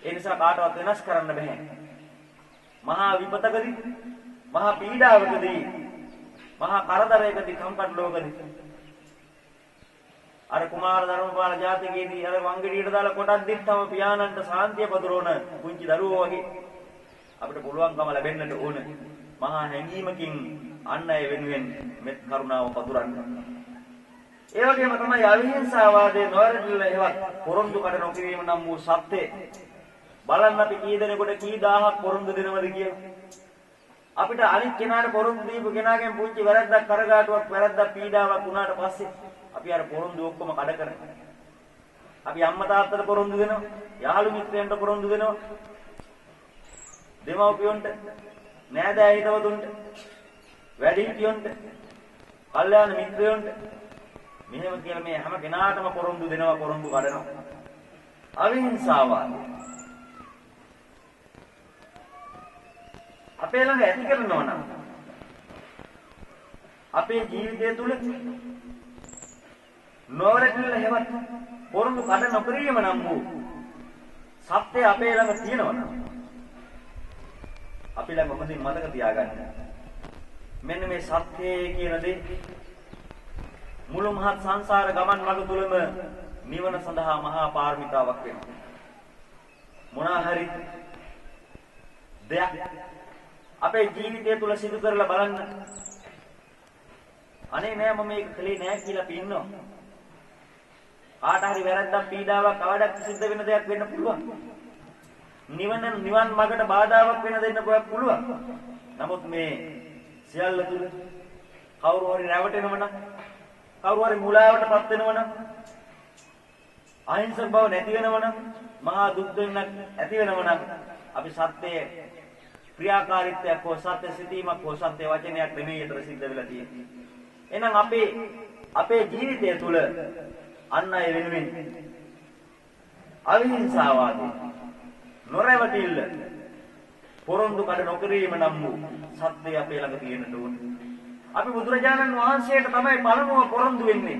Speaker 1: ඒ නිසා කාටවත් වෙනස් කරන්න බෑ. මහා විපතකදී, මහා පීඩාවකදී, මහා කරදරයකදී, කම්කටොළකදී අර කුමාර ධර්මපාල ජාතකයේදී අර වංගෙඩියට දාලා කොටක් දිත්තම පියාණන්ට සාන්තිය පතුරවන පුංචි දරුවෝ වගේ අපිට පුළුවන්කම ලැබෙන්නට ඕන මහා හැඟීමකින් අන් අය වෙනුවෙන් මෙත් කරුණාව පතුරන්න. ඒ වගේම තමයි අවිහිංසාවාදයේ නොරැඳිලා ඒවත් පොරොන්දු කඩ නොකිරීම නම් වූ සත්‍යය. බලන්න අපි කී දෙනෙකුට කී දහහක් පොරොන්දු දෙනවද කියලා. අපිට අනිත් කෙනාට පොරොන්දු දීපු කෙනාගෙන් පුංචි වැරද්දක් කරගාටුවක් වැරද්දක් පීඩාවක් වුණාට පස්සේ අපි අර පොරොන්දු ඔක්කොම කඩ කරනවා. අපි අම්මා තාත්තට පොරොන්දු දෙනවා, යාළු මිත්‍රයන්ට පොරොන්දු දෙනවා, දෙමව්පියන්ට, නෑදෑ හිතවතුන්ට, වැඩිහිටියන්ට, කල්යාණ මිත්‍රයන්ට මෙහෙම කියලා මේ හැම කෙනාටම පොරොන්දු දෙනවා, පොරොන්දු කඩනවා. අවිහිංසාවාදී අපේ ළඟ ඇති කරනවා නම් අපේ ජීවිතය තුළ නොරැකිලා හැවත් පොරොන්දු කඩ නොකිරීම නම් වූ සත්‍ය අපේ ළඟ තියෙනවා නම් අපි ළඟ මොකදින් මතක තියාගන්න. මෙන්න මේ සත්‍යය කියන දේ මුළු මහත් සංසාර ගමන් මඟ තුලම නිවන සඳහා මහා පාරමිතාවක් වෙනවා. මොනවා හරි දෙයක් අපේ ජීවිතය තුල සිදු කරලා බලන්න. අනේ නෑ මම මේක කළේ නෑ කියලා අපි ඉන්නවා. කාට හරි වැරද්දක් පීඩාවක් අවඩක් සිද්ධ වෙන දෙයක් වෙන්න පුළුවන්. නිවන් මඟට බාධාවක් වෙන දෙන්න පුළුවන්. නමුත් මේ සියල්ල තුල කවුරු හරි රැවටෙනව නම්, කවුරු හරි මුලාවටපත් වෙනව නම්, අහිංසක බව නැති වෙනව නම්, මහා දුක් දෙන්නක් ඇති වෙනව නම් අපි සත්‍යයේ ක්‍රියාකාරීත්වයක් හෝ සත්‍ය සිටීමක් හෝ සත්‍ය වචනයක් නෙමෙයි ඒතර සිද්ධ වෙලා තියෙන්නේ. එහෙනම් අපේ ජීවිතය තුළ අන් අය වෙනුවෙන් අවිහිංසාවාදී නොරැවටිල්ල පොරොන්දු කඩ නොකිරීම නම් වූ සත්‍යය අපේ ළඟ තියෙන්න ඕනේ. අපි බුදුරජාණන් වහන්සේට තමයි පළමුව පොරොන්දු වෙන්නේ.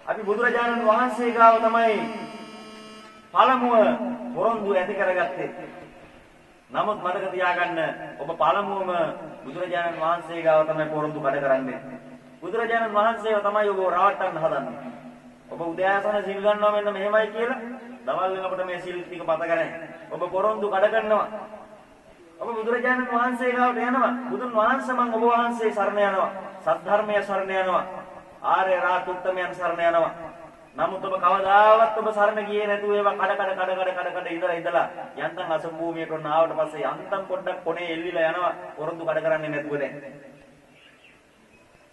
Speaker 1: අපි බුදුරජාණන් වහන්සේ ගාව තමයි පළමුව පොරොන්දු ඇති කරගත්තේ. නමුත් මතක තියාගන්න ඔබ පළමුවම බුදුරජාණන් වහන්සේ ගාව තමයි පොරොන්දු කඩ කරන්නේ. බුදුරජාණන් වහන්සේව තමයි ඔබ රවට්ටන්න හදන්නේ. ඔබ උදෑසන සිල් ගන්නවා මෙන්න මෙහෙමයි කියලා දවල් වෙනකොට මේ සිල් ටික පතගෙන ඔබ පොරොන්දු කඩ කරනවා. ඔබ බුදුරජාණන් වහන්සේ ගාවට යනවා. බුදුන් වහන්සේ මං ඔබ වහන්සේ සරණ යනවා. සද්ධර්මය සරණ යනවා. ආර්ය රාහත් උත්තමයන් සරණ යනවා. නමුත් ඔබ කවදාවත් ඔබ සරණ ගියේ නැතුව ඒවා කඩ ඉඳලා යන්තම් අසම් භූමියට ඔන්න ආවට පස්සේ යන්තම් පොඩ්ඩක් කොනේ එල්ලිලා යනවා. පොරොන්දු කඩ කරන්නේ නැතුව දැන්.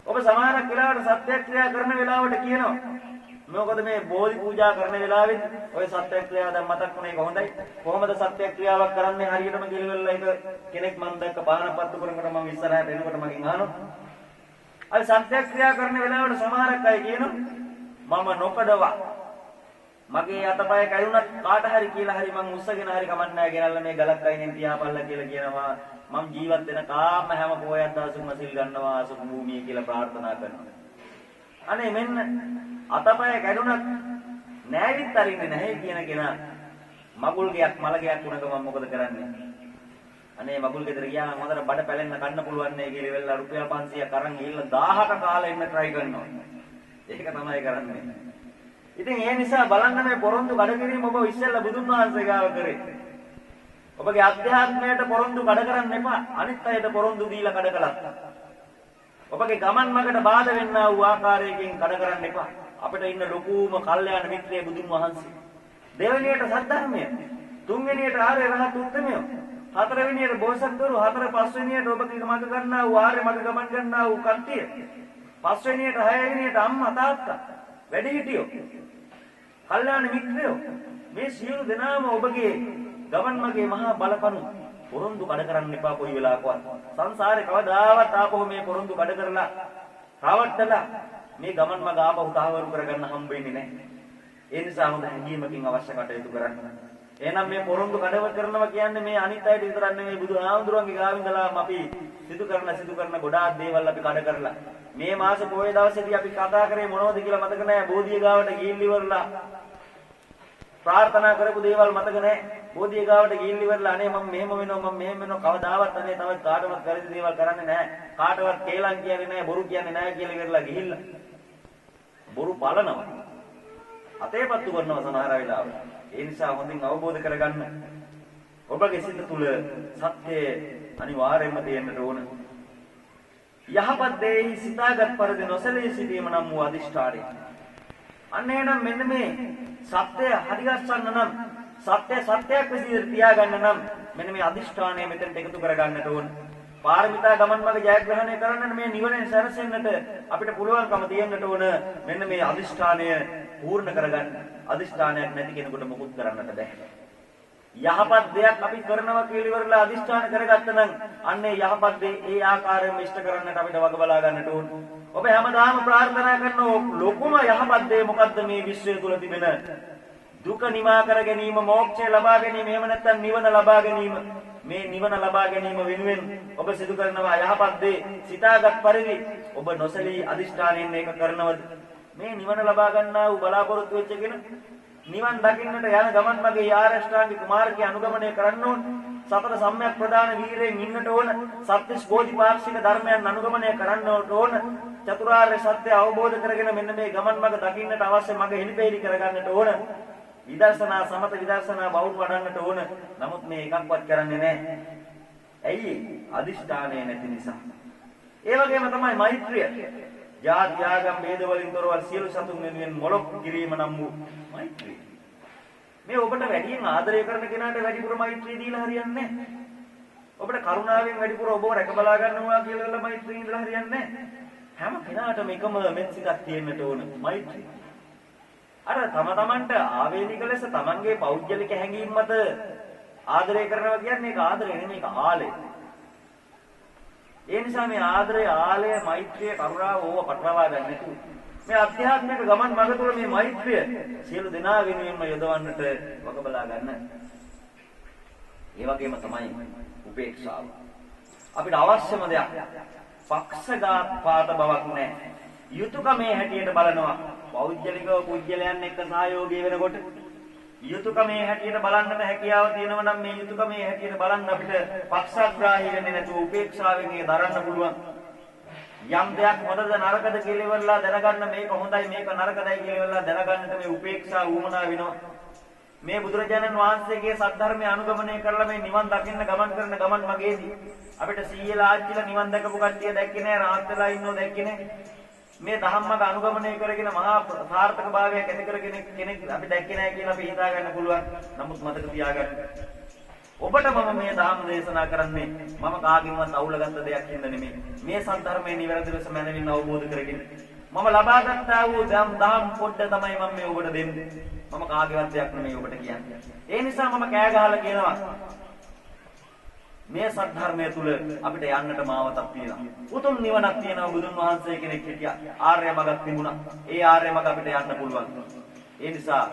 Speaker 1: ඔබ සමහරක් වෙලාවට සත්‍යක්‍රියා කරන වෙලාවට කියනවා මොකද මේ බෝධි පූජා කරන වෙලාවෙත් ඔය සත්‍යක්‍රියාව දැන් මතක් වුණේ කොහොඳයි. කොහොමද සත්‍යක්‍රියාවක් කරන්නේ හරියටම කියලා එක කෙනෙක් මම දැක්ක පානපත්තු කරනකොට මම ඉස්සරහට එනකොට මගෙන් අහනවා. අර සත්‍යක්‍රියා කරන වෙලාවට සමහරක් අය කියනවා මම නොකඩවා මගේ අතපය කැඩුනත් කාට හරි කියලා හරි මං උස්සගෙන හරි කමක් නැහැ ගෙනල්ලා මේ ගලක් අයිනෙන් තියාපල්ලා කියලා කියනවා. මම ජීවත් වෙන කාම හැම පොයක් දවසකම සිල් ගන්නවා අසුභ භූමිය කියලා ප්‍රාර්ථනා කරනවා. අනේ මෙන්න අතපය කැඩුනත් නෑවිත් අරින්නේ නැහැ කියන කෙනා මගුල් ගයක් මල ගයක් උනක මම මොකද කරන්නේ? අනේ මගුල් ගෙදර ගියාම හොඳට බඩ පැලෙන්න කන්න පුළුවන් නේ කියලා වෙලා රුපියල් 500ක් අරන් ගිහලා 1000ක කාලෙ ඉන්න try කරනවා. ඒක තමයි කරන්නේ. ඉතින් ඒ නිසා බලන්න මේ පොරොන්දු කඩ කිරීම ඔබ ඉස්සෙල්ලා බුදුන් වහන්සේ ගාව කරේ. ඔබගේ අධ්‍යාත්මයට පොරොන්දු කඩ කරන්න එපා. අනිත් අයට පොරොන්දු දීලා කඩ කළා. ඔබගේ ගමන් මගට බාධා වෙන්නා වූ ආකාරයකින් කඩ කරන්න එපා. අපිට ඉන්න ලොකුම කල්යාණ මිත්‍රය බුදුන් වහන්සේ. දෙවෙනියට සද්ධර්මය. තුන්වෙනියට ආර්ය රහත් උත්තමය. හතරවෙනියට බෝසත්වරු, හතර පස්වෙනියට ඔබගේ මඟ ගන්නා වූ ආර්ය මඟ ගමන් ගන්නා වූ කට්ටිය. පස්වෙනියට හයවෙනියට අම්මා තාත්තා, වැඩිහිටියෝ, කල්යාණ මිත්‍රයෝ මේ සියලු දෙනාම ඔබගේ ගමන් මගේ මහා බලකණු පොරොන්දු කඩ කරන්න එපා කොයි වෙලාවකවත්. සංසාරේ කවදාවත් ආපහු මේ පොරොන්දු කඩ කරලා රවට්ටලා මේ ගමන් මඟ ආපහු තහවුරු කරගන්න හම්බ වෙන්නේ නැහැ. ඒ නිසා හොඳ හැඟීමකින් අවශ්‍ය කටයුතු කරන්න. එහෙනම් මේ පොරොන්දු කඩව කරනවා කියන්නේ මේ අනිත් අයට විතරක් නෙමෙයි බුදුහාමුදුරන්ගේ ගාවින්දලාම අපි සිදු කරන ගොඩාක් දේවල් අපි කඩ කරලා මේ මාස පොයේ දවසේදී අපි කතා කරේ මොනවද කියලා මතක නැහැ. බෝධිය ගාවට ගිහින් ඉවරලා ප්‍රාර්ථනා කරපු දේවල් මතක නැහැ. බෝධිය ගාවට ගිහින් ඉවරලා අනේ මම මෙහෙම වෙනවා කවදාවත් අනේ තව කාටවත් කරදි දේවල් කරන්නේ නැහැ. කාටවත් කේලම් කියන්නේ නැහැ, බොරු කියන්නේ නැහැ කියලා ඉවරලා ගිහිල්ලා බොරු බලනවා. අතේපත්තු කරනවා සමහර වෙලාවට. ඒ නිසා හොඳින් අවබෝධ කරගන්න. ඔබගේ සිත තුළ සත්‍යය අනිවාර්යයෙන්ම තියෙන්නට ඕන. යහපත් දෙෙහි සිතාගත් පරිදි නොසලී සිටීම නම් වූ අදිෂ්ඨානය. අන්න එහෙනම් මෙන්න මේ සත්‍යය හරිගස්සන්න නම් සත්‍යයක් විදිහට තියාගන්න නම් මෙන්න මේ අදිෂ්ඨානය මෙතෙන්ට එකතු කරගන්නට ඕන. පාරමිතා ගමන් මඟ ජයග්‍රහණය කරන්න මේ නිවනෙන් සැරසෙන්නට අපිට පුළුවන්කම තියෙන්නට ඕන. මෙන්න මේ අදිෂ්ඨානය පූර්ණ කරගන්න. අදිෂ්ඨානයක් නැති කෙනෙකුට මොකුත් කරන්නට බෑ. යහපත් දෙයක් අපි කරනවා කියලා ඉවරලා අදිෂ්ඨාන කරගත්ත නම් අන්නේ යහපත් දේ ඒ ආකාරයෙන්ම ඉෂ්ට කරන්නට අපිට වග බලා ගන්නට ඕන. ඔබ හැමදාම ප්‍රාර්ථනා කරන ලොකුම යහපත් දේ මොකද්ද මේ විශ්වය තුල තිබෙන? දුක නිමා කර ගැනීම, මෝක්ෂය ලබා ගැනීම, එහෙම නැත්නම් නිවන ලබා ගැනීම. මේ නිවන ලබා ගැනීම වෙනුවෙන් ඔබ සිදු කරනවා යහපත් දේ. සිතාගත් පරිදි ඔබ නොසලී අදිෂ්ඨානයෙන් ඒක කරනවද? මේ නිවන ලබා ගන්නා වූ බලාපොරොත්තු වෙච්ච කෙනෙක් නිවන් දකින්නට යන ගමන් මගේ ආරෂ්ඨාංගික මාර්ගය අනුගමනය කරන්න ඕන. සතර සම්‍යක් ප්‍රදාන වීරයෙන් ඉන්නට ඕන. සත්‍විස් බෝධිපාක්ෂික ධර්මයන් අනුගමනය කරන්න ඕන. චතුරාර්ය සත්‍ය අවබෝධ කරගෙන මෙන්න මේ ගමන් මඟ දකින්නට අවශ්‍ය මඟ හෙළිපෙහෙළි කරගන්නට ඕන. විදර්ශනා සමත විදර්ශනා බෞද්ධ වඩන්නට ඕන. නමුත් මේ එකක්වත් කරන්නේ නැහැ. ඇයි? අදිෂ්ඨානය නැති නිසා. ඒ වගේම තමයි මෛත්‍රිය. ජාති ආගම් ભેද වලින් තොරව සියලු සතුන් වෙනුවෙන් මොලොක් කිරීම නම් වූ මෛත්‍රිය. මේ ඔබට වැඩියෙන් ආදරය කරන කෙනාට වැඩිපුර මෛත්‍රිය දීලා හරියන්නේ නැහැ. ඔබට කරුණාවෙන් වැඩිපුර ඔබව රැක බලා ගන්නවා කියලා මෛත්‍රිය ඉඳලා හරියන්නේ නැහැ. හැම කෙනාටම එකම මෙත් සිතක් තියෙන්නට ඕන මෛත්‍රිය. අර තමන්ට ආවේනික ලෙස තමන්ගේ පෞද්ගලික හැඟීම් මත ආදරය කරනවා කියන්නේ ඒක ආදරය නෙමෙයි, ඒක ආලය. ඒ නිසා මේ ආදරය, ආලය, මෛත්‍රිය, කරුණාව ඕව පටලවා ගන්න නැතුව මේ අධ්‍යාත්මික ගමන් මඟ තුළ මේ මෛත්‍රිය සියලු දෙනා වෙනුවෙන්ම යොදවන්නට වග බලා ගන්න. ඒ වගේම තමයි උපේක්ෂාව. අපිට අවශ්‍යම දෙයක්. පක්ෂඝාත පාත බවක් නැහැ. යුතුයකමේ හැටියට බලනවා. පෞද්ගලිකව පුජ්‍යලයන් එක්ක සහයෝගී වෙනකොට යුතුයකමේ හැටියට බලන්නට හැකියාව තියෙනවා නම් මේ යුතුයකමේ හැටියට බලන්න අපිට පක්ෂග්‍රාහී වෙන්නේ නැතුව උපේක්ෂාවෙන් ඒක දරන්න පුළුවන්. යම් දෙයක් හොඳද නරකද කියලා ඉවරලා දැනගන්න මේක හොඳයි මේක නරකදයි කියලා ඉවරලා දැනගන්නට මේ උපේක්ෂාව වුමනා වෙනවා. මේ බුදුරජාණන් වහන්සේගේ සද්ධර්මය අනුගමනය කරලා මේ නිවන් දකින්න ගමන් කරන ගමන් මගේදී අපිට සීයලා ආච්චිලා නිවන් දැකපු කට්ටිය දැක්කේ නැහැ, රහත් වෙලා ඉන්නෝ දැක්කේ නැහැ. මේ ධම්මක අනුගමනය කරගෙන මහා සාර්ථක භාවයක් ඇති කරගෙන කෙනෙක් අපි දැක්කේ නැහැ කියලා අපි හිතා ගන්න පුළුවන්. නමුත් මතක තියාගන්න. ඔබට මම මේ ධර්ම දේශනා කරන්නේ මම කාගෙන්වත් අවුලගත්ත දෙයක් හින්ද නෙමෙයි. මේ සත්‍ය නිවැරදි ලෙස මනමින් අවබෝධ කරගෙන මම ලබා ගන්නා වූ දහම් පොඩ්ඩ තමයි මම මේ ඔබට දෙන්නේ. මම කාගේවත් දෙයක් නෙමෙයි ඔබට කියන්නේ. ඒ නිසා මම කෑ ගහලා කියනවා මේ සද්ධර්මයේ තුල අපිට යන්නට මාවතක් තියෙනවා. උතුම් නිවනක් තියෙනවා. බුදුන් වහන්සේ කෙනෙක් හිටියා. ආර්ය මගක් තිබුණා. ඒ ආර්ය මග අපිට යන්න පුළුවන්. ඒ නිසා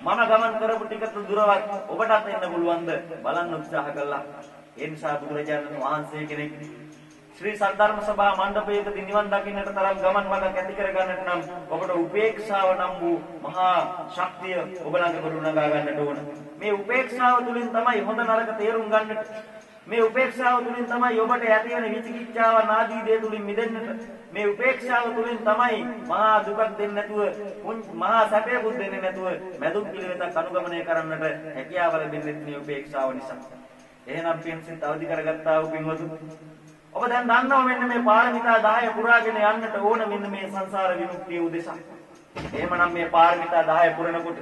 Speaker 1: මම ගමන් කරපු ටික දුරවත් ඔබටත් එන්න පුළුවන්ද බලන්න උත්සාහ කළා. ඒ නිසා බුදුරජාණන් වහන්සේ කෙනෙක් ශ්‍රී සද්ධර්ම සභා මණ්ඩපයකදී නිවන් දකින්නට තරම් ගමන් මඟක් ඇති කර ගන්නට නම් ඔබට උපේක්ෂාව නම් වූ මහා ශක්තිය ඔබ ළඟ ගොඩනගා ගන්නට ඕන. මේ උපේක්ෂාව තුළින් තමයි හොඳ නරක තේරුම් ගන්නට. මේ උපේක්ෂාව තුළින් තමයි ඔබට ඇති වෙන විචිකිච්ඡාව ආදී දේ තුළින් මිදෙන්නට. මේ උපේක්ෂාව තුළින් තමයි මහා දුකක් දෙන්නේ නැතුව මහා සැපයකුත් දෙන්නේ නැතුව මැදුම් පිළිවෙතක් අනුගමනය කරන්නට හැකියාව ලැබෙන්නේ මේ උපේක්ෂාව නිසා. එහෙනම් පින්සිත අවදි කරගත්තා වූ පින්වතුනි, ඔබ දැන් දන්නවා මෙන්න මේ පාරමිතා 10 පුරාගෙන යන්නට ඕන මෙන්න මේ සංසාර විමුක්තිය උදෙසා. එහෙමනම් මේ පාරමිතා 10 පුරනකොට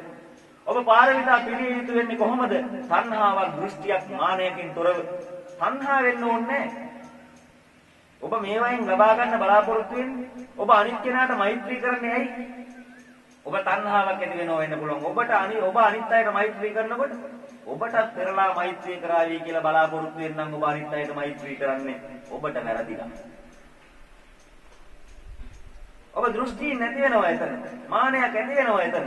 Speaker 1: ඔබ පාරමිතා පිළිය යුතු වෙන්නේ කොහොමද? තණ්හාවක්, දෘෂ්ටියක්, මානයකින් තොරව. තණ්හා වෙන්න ඕනේ. ඔබ මේවායින් ලබා ගන්න බලාපොරොත්තු වෙන්නේ. ඔබ අනිත් කෙනාට මෛත්‍රී කරන්නේ ඇයි? ඔබ තණ්හාවක් ඇති වෙනව වෙන්න පුළුවන්. ඔබ අනිත් අයට මෛත්‍රී කරනකොට ඔබටත් පෙරලා මෛත්‍රී කරાવી කියලා බලාපොරොත්තු වෙනනම් ඔබ අනිත් අයට මෛත්‍රී කරන්නේ ඔබට වැරදිලා. ඔබ දෘෂ්ටි නැති වෙනවා එතන. මානයක් ඇති වෙනවා එතන.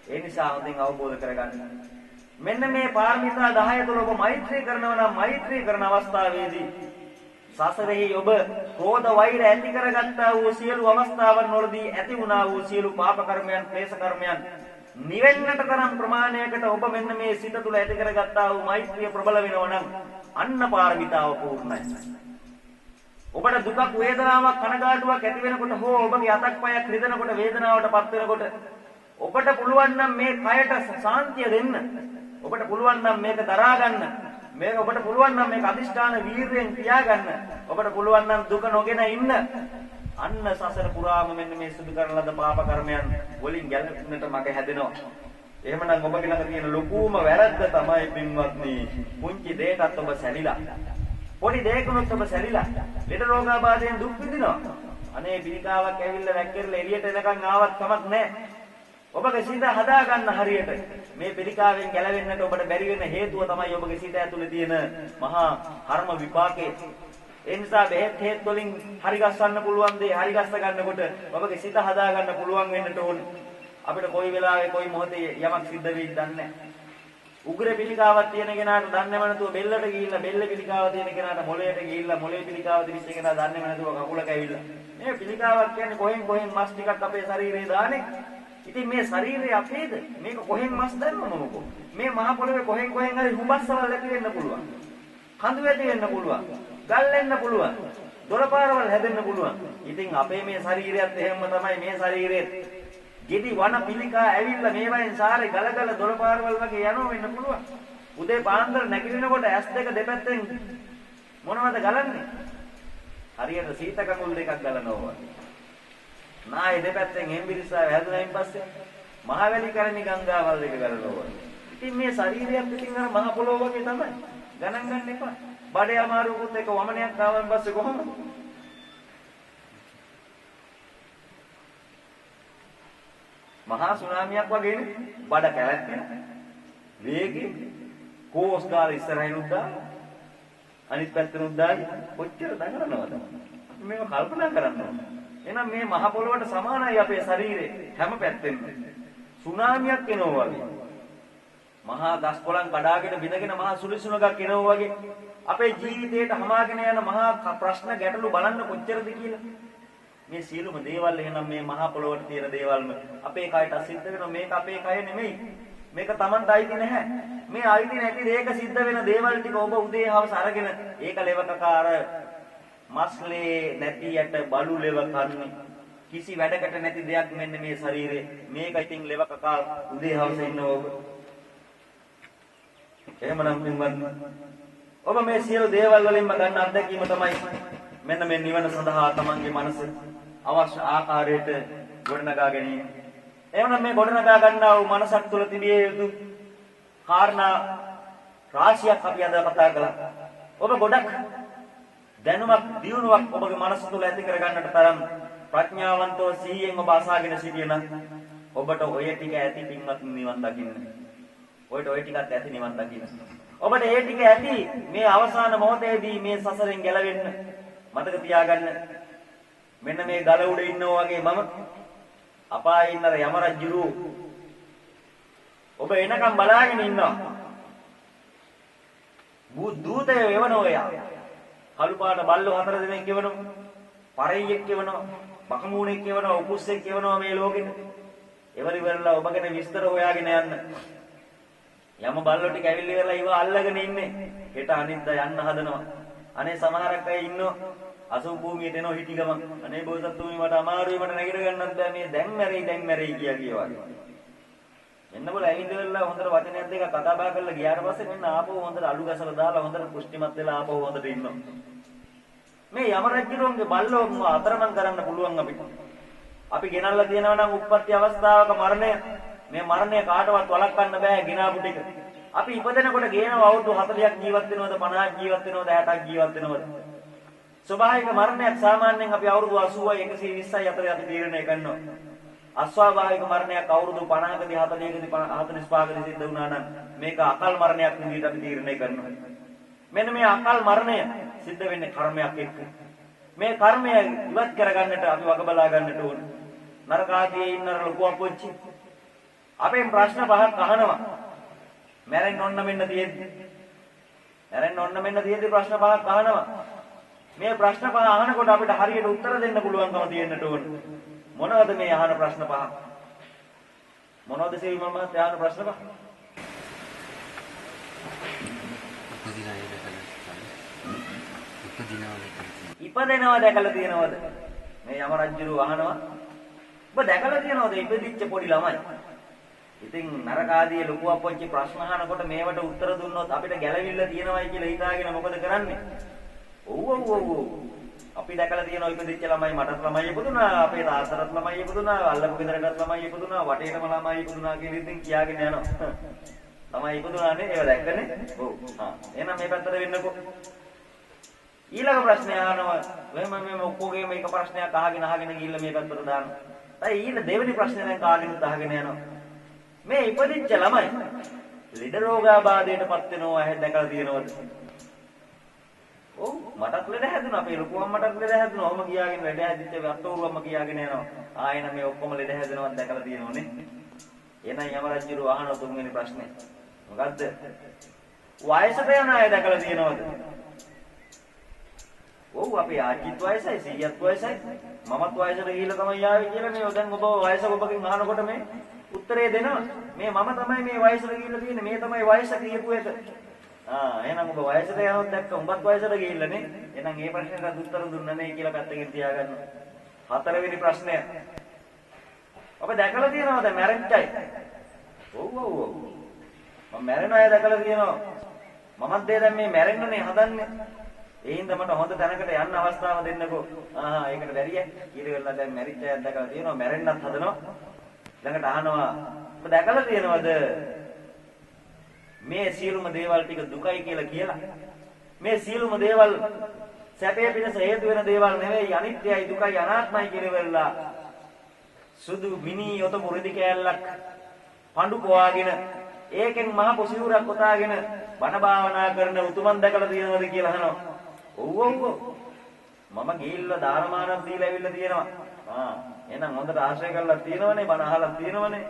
Speaker 1: ඒ නිසා හොඳින් අවබෝධ කරගන්න. මෙන්න මේ පාරමිතා 10 තුළ ඔබ මෛත්‍රී කරනවා නම් මෛත්‍රී කරන අවස්ථාවේදී සසරෙහි ඔබ ක්‍රෝධ වෛර ඇති කරගත්තා වූ සියලු අවස්ථාවන් වලදී ඇති වුණා වූ සියලු පාප කර්මයන්, ක්ලේශ කර්මයන් නිවෙන්නට තරම් ප්‍රමාණයකට ඔබ මෙන්න මේ සිත තුළ ඇති කරගත්තා වූ මෛත්‍රිය ප්‍රබල වෙනවා නම් අන්න පාරමිතාව පූර්ණයි. ඔබට දුකක්, වේදනාවක්, කනගාටුවක් ඇති වෙනකොට හෝ ඔබගේ අතක් පයක් රිදෙනකොට, වේදනාවටපත් වෙනකොට ඔබට පුළුවන් නම් මේ කයට සාන්තිය දෙන්න. ඔබට පුළුවන් නම් මේක දරා ගන්න. මේක ඔබට පුළුවන් නම් මේක අදිෂ්ඨාන වීර්යෙන් තියාගන්න. ඔබට පුළුවන් නම් දුක නොගෙන ඉන්න. අන්න සසර පුරාම මෙන්න මේ සිදු කරන ලද පාප කර්මයන් වලින් ගැලවෙන්නට මඟ හැදෙනවා. එහෙමනම් ඔබගේ ළඟ තියෙන ලොකුම වැරද්ද තමයි පින්වත්නි, පුංචි දෙයකත් ඔබ සැලිලා. පොඩි දෙයකනොත් ඔබ සැලිලා. ලෙඩ රෝගාබාධයෙන් දුක් විඳිනවා. අනේ පිළිකාවක් ඇවිල්ලා වැක්කිරලා එළියට එනකන් ආවත් කමක් නැහැ. ඔබගේ සිත හදා ගන්න හරියට මේ පිළිකාවෙන් ගැලවෙන්නට ඔබට බැරි වෙන හේතුව තමයි ඔබගේ සිත ඇතුලේ තියෙන මහා කර්ම විපාකේ. ඒ නිසා බෙහෙත් හේත් වලින් හරි ගස්සන්න පුළුවන් දේ හරි ගස්ස ගන්නකොට ඔබගේ සිත හදා ගන්න පුළුවන් වෙන්නට ඕනේ. අපිට කොයි වෙලාවෙ කොයි මොහොතේ යමක් සිද්ධ වෙයිද දන්නේ නැහැ. උග්‍ර පිළිකාවක් තියෙන කෙනාට දන්නේම නැතුව බෙල්ලට ගිහිල්ලා බෙල්ල පිළිකාව තියෙන කෙනාට මොළයට ගිහිල්ලා මොළේ පිළිකාව තිබිච්ච කෙනා දන්නේම නැතුව කකුලක ඇවිල්ලා. මේ පිළිකාවක් කියන්නේ කොහෙන් මස් ටිකක් අපේ ශරීරේ දාන්නේ. ඉතින් මේ ශරීරය අපේද? මේක කොහෙන් මස් දැම්මම මේ මහ පොළවේ කොහෙන් හරි හුඹස්සවල් ඇති වෙන්න පුළුවන්. කඳු ඇති වෙන්න පුළුවන්. ගල් වෙන්න පුළුවන්. දොරපාරවල් හැදෙන්න පුළුවන්. ඉතින් අපේ මේ ශරීරයත් එහෙම තමයි. මේ ශරීරෙත් ගෙඩි වන පිළිකා ඇවිල්ලා මේවයින් සාරේ ගලගල දොරපාරවල් වගේ යනවා වෙන්න පුළුවන්. උදේ පාන්දර නැගිටිනකොට ඇස් දෙක දෙපැත්තෙන් මොනවද ගලන්නේ? හරියට සීත කකුල් දෙකක් ගලනවා. නාය දෙපැත්තෙන් හෙම්බිරිස්සාව හැදුනයින් පස්සේ මහවැලි කරණි ගංගාවල් දෙක ගලනවා. ඉතින් මේ ශරීරයත් ඉතින් අර මහ පොළොව වගේ තමයි. ගණන් ගන්න එපා. බඩේ අමාරුකුත් එක වමනයක් ආවන් පස්සේ කොහොමද? මහා සුනාමියක් වගේනේ. බඩ කැලැත්තෙන. වේගෙ කෝස් ගාල ඉස්සරහින් උද්දා අනිත් පැත්තෙන් උද්දායි කොච්චර දඟලනවද? මේක කල්පනා කරන්න ඕනේ. එහෙනම් මේ මහ පොළොවට සමානයි අපේ ශරීරේ හැම පැත්තෙම. සුනාමියක් එනවා වගේ. මහා ගස් කොළන් කඩාගෙන බිඳගෙන මහා සුලිසුණක් එනවා වගේ අපේ ජීවිතයට හමාගෙන යන මහා ප්‍රශ්න ගැටලු බලන්න කොච්චරද කියලා. මේ සියලුම දේවල් එහෙනම් මේ මහ පොළොවට තියෙන දේවල්ම අපේ කයට සිද්ධ වෙනවා. මේක අපේ කය නෙමෙයි. මේක Tamanට අයිති නැහැ. මේ අයිති නැති දෙයක සිද්ධ වෙන දේවල් ටික ඔබ උදේ හවස අරගෙන ඒක ලෙවකකාර මස්ලේ නැති යට බලු ලෙව කන්නේ කිසි වැඩකට නැති දෙයක් මෙන්න මේ ශරීරේ. මේක ඉතින් ලෙවකකා උදේ හවස ඉන්නව ඔබ. එහෙමනම් පින්වත්නි ඔබ මේ සියලු දේවල් වලින්ම ගන්න අත්දැකීම තමයි මෙන්න මේ නිවන සඳහා තමන්ගේ මනස අවශ්‍ය ආකාරයට ගොඩනගා ගැනීම. එහෙනම් මේ ගොඩනගා ගන්නා වූ මනසක් තුළ තිබිය යුතු කාරණා රාශියක් අපි අද කතා කළා. ඔබ ගොඩක් දැනුමක් දියුණුවක් ඔබගේ මනස තුළ ඇති කර ගන්නට තරම් ප්‍රඥාවන්තව සිහියෙන් ඔබ අසාගෙන සිටින ඔබට ඔය ටික ඇති පින්වත් නිවන් දකින්න. ඔය ටිකත් ඇති නිවන් දකින්න. ඔබට ඒ ටික ඇති මේ අවසාන මොහොතේදී මේ සසරෙන් ගැලවෙන්න. මතක තියාගන්න මෙන්න මේ ගල උඩ ඉන්නෝ වගේ මම අපායේ ඉන්නර යම රජුරු ඔබ එනකම් බලාගෙන ඉන්නවා. බුද්ධූතය වෙවනෝ යා. කළු පාට බල්ලෝ 4 දෙනෙක් කියවනවා. පරෙයියෙක් කියවනවා. බකමූණෙක් කියවනවා. උකුස්සෙක් කියවනවා මේ ලෝකෙට. එවරි වෙරලා ඔබ ගැන විස්තර හොයාගෙන යන්න. යම බල්ලෝ ටික ඇවිල්ලි වෙරලා ඉව අල්ලගෙන ඉන්නේ. හෙට අනිද්දා යන්න හදනවා. අනේ සමහරක් අය ඉන්නෝ අසු භූමියට එනෝ හිටි ගමන් අනේ බෝසත්තුමනි මට අමාරුයි මට නැගිට ගන්නත් බෑ මේ දැන් මැරෙයි කියා කියවගේ. එන්න බල ඇවිල්ලා හොඳට වචනයක් දෙකක් කතා බහ කරලා ගියාට පස්සේ මෙන්න ආපහු හොඳට අලු ගසලා දාලා හොඳට පුෂ්ටිමත් වෙලා ආපහු හොඳට ඉන්නවා. මේ යම රජුගේ බල්ලෝ අතරමං කරන්න පුළුවන් අපිට. අපි ගෙනල්ලා තියෙනවා නම් උප්පත්ති අවස්ථාවක මරණය මේ මරණය කාටවත් වළක්වන්න බෑ ගෙනාවු ටික. අපි ඉපදෙනකොට ගේනවා අවුරුදු 40ක් ජීවත් වෙනවද 50ක් ජීවත් වෙනවද 60ක් ජීවත් වෙනවද? ස්වභාවික මරණයක් සාමාන්‍යයෙන් අපි අවුරුදු 80යි 120යි අතර අපි තීරණය කරනවා. අස්වාභාවික මරණයක් අවුරුදු 50කදී 40කදී 45කදී සිද්ධ වුණා නම් මේක අකල් මරණයක් විදිහට අපි තීරණය කරනවා. මෙන්න මේ අකල් මරණය සිද්ධ වෙන්නේ කර්මයක් එක්ක. මේ කර්මය ඉවත් කරගන්නට අපි වග බලා ගන්නට ඕන. නරකාදී ඉන්නර ලොකු අපොච්චි අපෙන් ප්‍රශ්න පහක් අහනවා. මැරෙන්න ඕන මෙන්න තියෙද්දි. මැරෙන්න ඕන මෙන්න තියෙද්දි ප්‍රශ්න පහක් අහනවා. මේ ප්‍රශ්න පහ අහනකොට අපිට හරියට උත්තර දෙන්න පුළුවන්කම තියෙන්නට ඕන. මොනවද මේ අහන ප්‍රශ්න පහ? මොනවද සීල් මම අහන ප්‍රශ්න පහ? ඉපදෙනවා දැකලා තියෙනවද? මේ යම රජුරු අහනවා. ඔබ දැකලා තියෙනවද ඉපදිච්ච පොඩි ළමයි? ඉතින් නරක ආදී ලොකු අපොච්චි ප්‍රශ්න අහනකොට මේවට උත්තර දුන්නොත් අපිට ගැළවිල්ල තියෙනවයි කියලා හිතාගෙන මොකද කරන්නේ? ඔව්. අපි දැකලා තියෙනවා ඉපදිච්ච ළමයි මටත් ළමයි ඉපදුනා, අපේ තාත්තටත් ළමයි ඉපදුනා, අල්ලපු ගෙදරටත් ළමයි ඉපදුනා, වටේටම ළමයි ඉපදුනා කියන ඉතින් කියාගෙන යනවා. ළමයි ඉපදුනානේ ඒව දැක්කනේ. ඔව්. එහෙනම් මේ පැත්තට වෙන්නකෝ. ඊළඟ ප්‍රශ්නය අහනවා. මේ ඔක්කොගේම එක ප්‍රශ්නයක් අහගෙන ගිහිල්ලා මේ පැත්තට දානවා. දැන් ඊළඟ දෙවෙනි ප්‍රශ්නේ දැන් කාගෙනුත් අහගෙන යනවා. මේ ඉපදිච්ච ළමයි ලෙඩ රෝගාබාධයටපත් වෙනවා ඇහැ දැකලා තියෙනවද? ඔව් මටත් ලෙඩ හැදුනා. අපේ ලොකු අම්මටත් ලෙඩ හැදුනා. ඔහම කියාගෙන ලෙඩ හැදිච්ච අතෝරු අම්ම කියාගෙන යනවා. ආයෙන මේ ඔක්කොම ලෙඩ හැදෙනවත් දැකලා තියෙනවනේ. එහෙනම් යම රජුරු අහන තුන්වෙනි ප්‍රශ්නේ. මොකද්ද? වයසට යන අය දැකලා තියෙනවද? ඔව් අපේ ආච්චිත් වයසයි, සීයාත් වයසයි. මමත් වයසට ගිහිල්ලා තමයි ආවේ කියලා මේ දැන් ඔබ වයස ඔබගෙන් අහනකොට මේ උත්තරේ දෙනවා. මේ මම තමයි මේ වයසට ගිහිල්ලා තියෙන්නේ. මේ තමයි වයස කියපු එක. එහෙනම් ඔබ වයසට යනොත් දැක්ක උඹත් වයසට ගිහිල්ලානේ. එහෙනම් මේ ප්‍රශ්නෙට උත්තර දුන්නා නේ කියලා පැත්තකින් තියාගන්න. හතරවෙනි ප්‍රශ්නය. ඔබ දැකලා තියෙනවද මැරෙච්චයි? ඔව්. මම මැරෙන අය දැකලා තියෙනවා. මමත් දැන් මේ මැරෙන්නනේ හදන්නේ. ඒ හින්දා මට හොඳ තැනකට යන්න අවස්ථාව දෙන්නකෝ. ඒකට බැරිය. ඊළඟට දැන් මැරිච්ච අය දැකලා තියෙනවා, මැරෙන්නත් හදනවා. ළඟට අහනවා ඔබ දැකලා තියෙනවද මේ සියලුම දේවල් ටික දුකයි කියලා? මේ සියලුම දේවල් සැපේ පිණිස හේතු වෙන දේවල් නෙවෙයි, අනිත්‍යයි, දුකයි, අනාත්මයි කියලා සුදු මිනි යොතපු රෙදි කෑල්ලක් පඳු පොවාගෙන ඒකෙන් මහ පොසිවුරක් කොටාගෙන බණ භාවනා කරන උතුමන් දැකලා තියෙනවද කියලා අහනවා. ඔව්. මම ගිහිල්ලා දානමානක් දීලා ඇවිල්ලා තියෙනවා. එහෙනම් හොඳට ආශ්‍රය කරලා තියෙනවනේ, බණ අහලා තියෙනවනේ.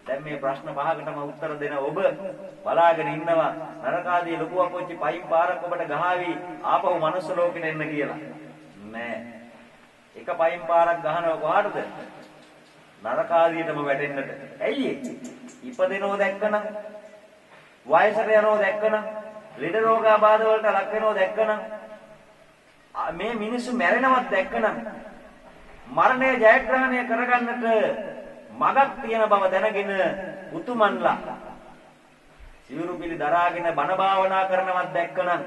Speaker 1: දැන් මේ ප්‍රශ්න පහකටම උත්තර දෙන ඔබ බලාගෙන ඉන්නවා නරකාදී ලොකු අපොච්චි පයින් පාරක් ඔබට ගහાવી ආපහු මනුස්ස ලෝකෙට එන්න කියලා. නෑ. එක පයින් පාරක් ගහනව කොහාටද? නරකාදීටම වැටෙන්නට. ඇයි ඒ? ඉපදෙනව දැක්කනම්, වයසට යනව දැක්කනම්, ලෙඩ රෝගාබාධ වලට ලක් වෙනව දැක්කනම්, මේ මිනිස්සු මැරෙනවත් දැක්කනම්, මරණය ජයග්‍රහණය කරගන්නට මගක් තියෙන බව දැනගෙන උතුමන්ලා සිවුරු පිළි දරාගෙන බණ භාවනා කරනවත් දැක්කනම්,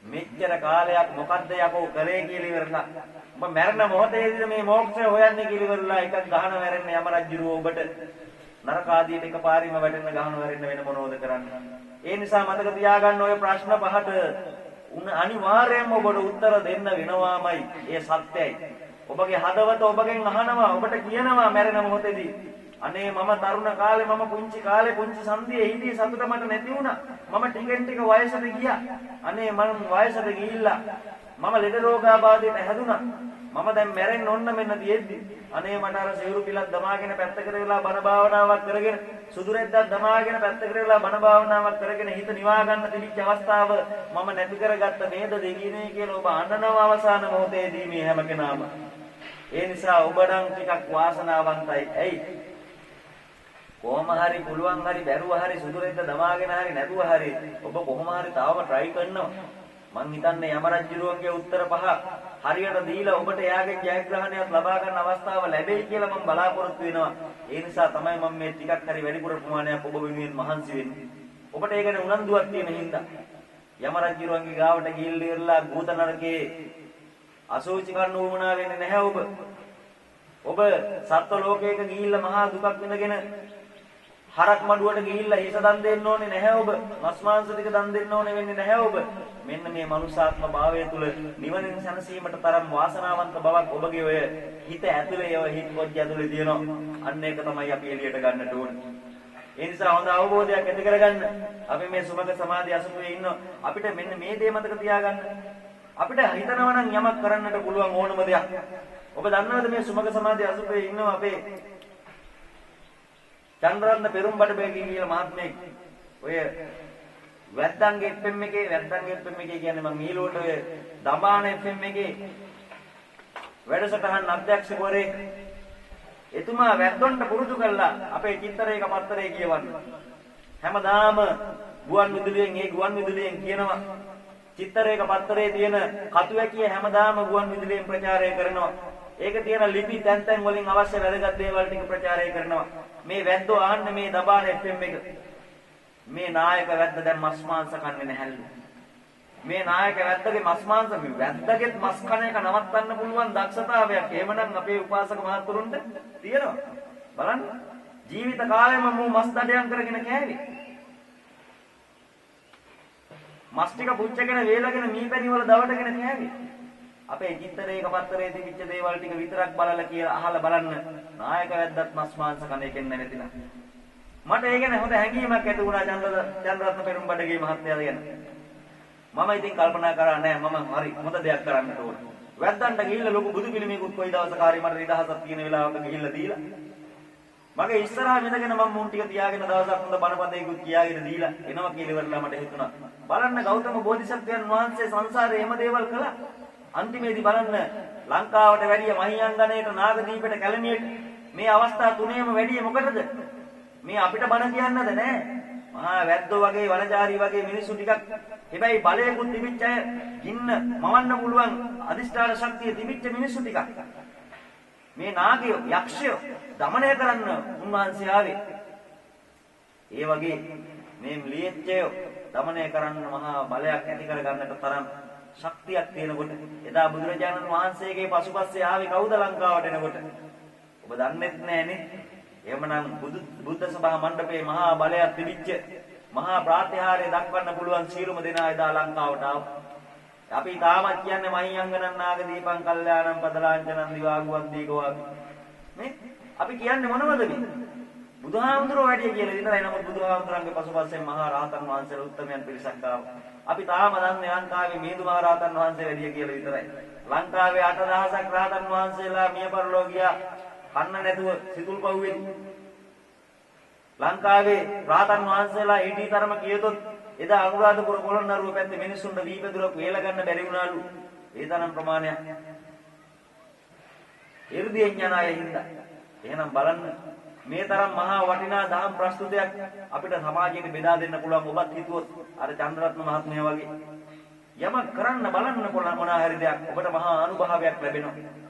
Speaker 1: මෙච්චර කාලයක් මොකද්ද යකෝ කරේ කියලා ඉවරලා ඔබ මැරෙන මොහොතේදී මේ මෝක්ෂය හොයන්නේ කියලා ඉවරලා එකක් ගහන මැරෙන්න යම රජුරෝ ඔබට නරක ආදියට එකපාරින්ම වැටෙන්න ගහන මැරෙන්න වෙන මොනවද කරන්නේ? ඒ නිසා මතක තියාගන්න ඔය ප්‍රශ්න පහට අනිවාර්යයෙන්ම ඔබට උත්තර දෙන්න වෙනවාමයි. ඒ සත්‍යයි. ඔබගේ හදවත ඔබගෙන් අහනවා, ඔබට කියනවා මැරෙන මොහොතේදී අනේ මම තරුණ කාලේ, මම පුංචි කාලේ පුංචි සන්ධියේ හිටියේ සතුට මට නැති වුණා. මම ටිකෙන් ටික වයසට ගියා. අනේ මම වයසට ගිහිල්ලා මම ලෙඩ රෝගාබාධයට හැදුනා. මම දැන් මැරෙන්න ඕන මෙන්න තියෙද්දි අනේ මට අර සිවුරු පිලක් දමාගෙන පැත්තකට වෙලා බණ භාවනාවක් කරගෙන, සුදු රෙද්දක් දමාගෙන පැත්තකට වෙලා බණ භාවනාවක් කරගෙන හිත නිවා ගන්න තිබිච්ච අවස්ථාව මම නැති කරගත්ත නේද දෙගිනේ කියලා ඔබ අඬනවා අවසාන මොහොතේදී මේ හැම කෙනාම. ඒ නිසා ඔබ නම් ටිකක් වාසනාවන්තයි. ඇයි? කොහොම හරි පුළුවන් හරි බැරුව හරි සුදු රෙද්ද දමාගෙන හරි නැතුව හරි ඔබ කොහොම හරි තාම try කරනවා. මං හිතන්නේ යම රජුරුවන්ගේ උත්තර පහ හරියට දීලා ඔබට එයාගේ ජයග්‍රහණයක් ලබා ගන්න අවස්ථාව ලැබෙයි කියලා මම බලාපොරොත්තු වෙනවා. ඒ නිසා තමයි මම මේ ටිකක් හරි වැඩිපුර ප්‍රමාණයක් ඔබ වෙනුවෙන් මහන්සි වෙන්නේ. ඔබට ඒකට උනන්දුවක් තියෙන හින්දා යම රජුරුවන්ගේ ගාවට ගිහිල්ලා ඉවරලා භූත නරකේ අසෝචි කරන්න උවමනා වෙන්නේ නැහැ ඔබ. ඔබ සත්ව ලෝකයක ගිහිල්ලා මහා දුකක් විඳගෙන හරක් මඩුවට ගිහිල්ලා හිස දන් දෙන්න ඕනේ නැහැ ඔබ. මස් මාංශ ටික දන් දෙන්න ඕනේ වෙන්නේ නැහැ ඔබ. මෙන්න මේ මනුෂ්‍යාත්ම භාවය තුල නිවනින් සැනසීමට තරම් වාසනාවන්ත බවක් ඔබගේ ඔය හිත ඇතුලේ ඔය හිත පොඩ්ඩ ඇතුලේ තියෙනවා. අන්න ඒක තමයි අපි එළියට ගන්නට ඕනේ. ඒ නිසා හොඳ අවබෝධයක් ඇති කරගන්න. අපි මේ සුමග සමාධි අසුපේ ඉන්න අපිට මෙන්න මේ දේ මතක තියාගන්න. අපිට හිතනවා නම් යමක් කරන්නට පුළුවන් ඕනම දෙයක්. ඔබ දන්නවද මේ සුමග සමාධි අසුපේ ඉන්නවා අපේ චන්ද්‍රරත්න පෙරුම්බඩ බේගී කියලා මහත්මයෙක්. ඔය වැද්දන්ගේ FM එකේ කියන්නේ මම ඊළොට ඔය දඹාන FM එකේ වැඩසටහන් අධ්‍යක්ෂකවරයෙක් එතුමා වැද්දොන්ට පුරුදු කළා අපේ චිත්‍රයක පත්තරේ කියවන්න. හැමදාම ගුවන් විදුලියෙන් කියනවා චිත්‍රයක පත්තරේ තියෙන කතුවැකිය හැමදාම ගුවන් විදුලියෙන් ප්‍රචාරය කරනවා. ඒක තියෙන ලිපි තැන් වලින් අවශ්‍ය වැදගත් දේවල් ටික ප්‍රචාරය කරනවා. මේ වැද්දෝ ආන්නේ මේ දඹාන FM එක. මේ නායක වැද්ද දැන් මස් මාංශ කන්නේ නැහැලු. මේ නායක වැද්දගේ මස් මාංශ මේ වැද්දගෙත් මස් කන එක නවත්තන්න පුළුවන් දක්ෂතාවයක්. එහෙමනම් අපේ උපාසක මහතුරුන්ට තියෙනවා. බලන්න. ජීවිත කාලෙම මෝ මස් දඩයන් කරගෙන කෑවේ. මස් ටික පුච්චගෙන වේලගෙන මීපැණි වල දවටගෙන කෑවේ. අපේ චිත්‍රයක පත්තරේ තිබිච්ච දේවල් ටික විතරක් බලලා කියලා අහලා බලන්න. නායක වැද්දත් මස් මාංශ කන එකෙන් නැතිලා. මට ඒ ගැන හොඳ හැඟීමක් ඇති වුණා චන්ද්‍රරත්න පෙරුම්බඩගේ මහත්තයා ගැන. මම ඉතින් කල්පනා කරා නෑ මම හරි හොඳ දෙයක් කරන්න ඕන. වැද්දන්ට ගිහිල්ලා ලොකු බුදු පිළිමයකුත් කොයි දවසක හරි මට නිදහසක් තියෙන වෙලාවක ගිහිල්ලා දීලා. මගේ ඉස්සරහා මෙතගෙන මම මුන් ටික තියාගෙන දවසක් හොඳ බණපදයකුත් කියාගෙන දීලා එනවා කියලා ඉවරලා මට හිතුණා. බලන්න ගෞතම බෝධිසත්වයන් වහන්සේ සංසාරේ එහෙම දේවල් කළා. අන්තිමේදී බලන්න ලංකාවට වැඩිය මහියංගණයට නාගදීපයට කැලණියට මේ අවස්ථා තුනේම වැඩිය මොකටද? මේ අපිට බණ කියන්නද නෑ. මහා වැද්දෝ වගේ වනචාරී වගේ මිනිස්සු ටිකක් හැබැයි බලයකුත් තිබිච්ච අය ඉන්න මවන්න පුළුවන් අදිෂ්ඨාන ශක්තිය තිබිච්ච මිනිස්සු ටිකක්. මේ නාගයෝ යක්ෂයෝ দমনය කරන්න උන්වහන්සේ ආවේ. ඒ වගේ මේ ම්ලියච්චයෝ দমনය කරන්න මහා බලයක් ඇති කර ගන්නට තරම් ශක්තියක් තියෙනකොට එදා බුදුරජාණන් වහන්සේගේ පසුපස්සේ ආවේ කවුද ලංකාවට එනකොට? ඔබ දන්නේත් නෑනේ. එහෙමනම් බුද්ධ සභා මණ්ඩපයේ මහා බලයක් තිබිච්ච මහා ප්‍රාතිහාර්ය දක්වන්න පුළුවන් සියලුම දෙනා එදා ලංකාවට ආවා. අපි තාමත් කියන්නේ මහියංගනන් නාගදීපං කල්යාණං පදලාංචනං දිවාගුවන් දීගෝවාපි. නේ? අපි කියන්නේ මොනවද මේ? බුදුහාමුදුරුවෝ වැඩිය කියලා විතරයි. නමුත් බුදුහාමුදුරන්ගේ පසුපස්සේ මහා රහතන් වහන්සේලා උත්තමයන් පිරිසක් ආවා. අපි තාම දන්නේ ලංකාවේ මිහිඳු මහ රහතන් වහන්සේ වැඩිය කියලා විතරයි. ලංකාවේ 8000ක් රහතන් වහන්සේලා මිය පරලෝ ගියා. කන්න නැතුව සිතුල් පහුවෙන්. ලංකාවේ රහතන් වහන්සේලා ඊටි තරම කියතොත් එදා අනුරාධපුර පොළොන්නරුව පැත්තේ මිනිස්සුන්ට වීපැදුරක් වේල ගන්න බැරි වුණාලු. ඒ තරම් ප්‍රමාණයක්. 이르දියෙන් යන අය හින්දා. එහෙනම් බලන්න මේ තරම් මහා වටිනා දහම් ප්‍රස්තුතයක් අපිට සමාජයට බෙදා දෙන්න පුළුවන්. ඔබත් හිතුවොත් අර චන්ද්‍රරත්න මහත්මයා වගේ යමක් කරන්න බලන්න මොනවා හරි දෙයක් ඔබට මහා අනුභවයක් ලැබෙනවා.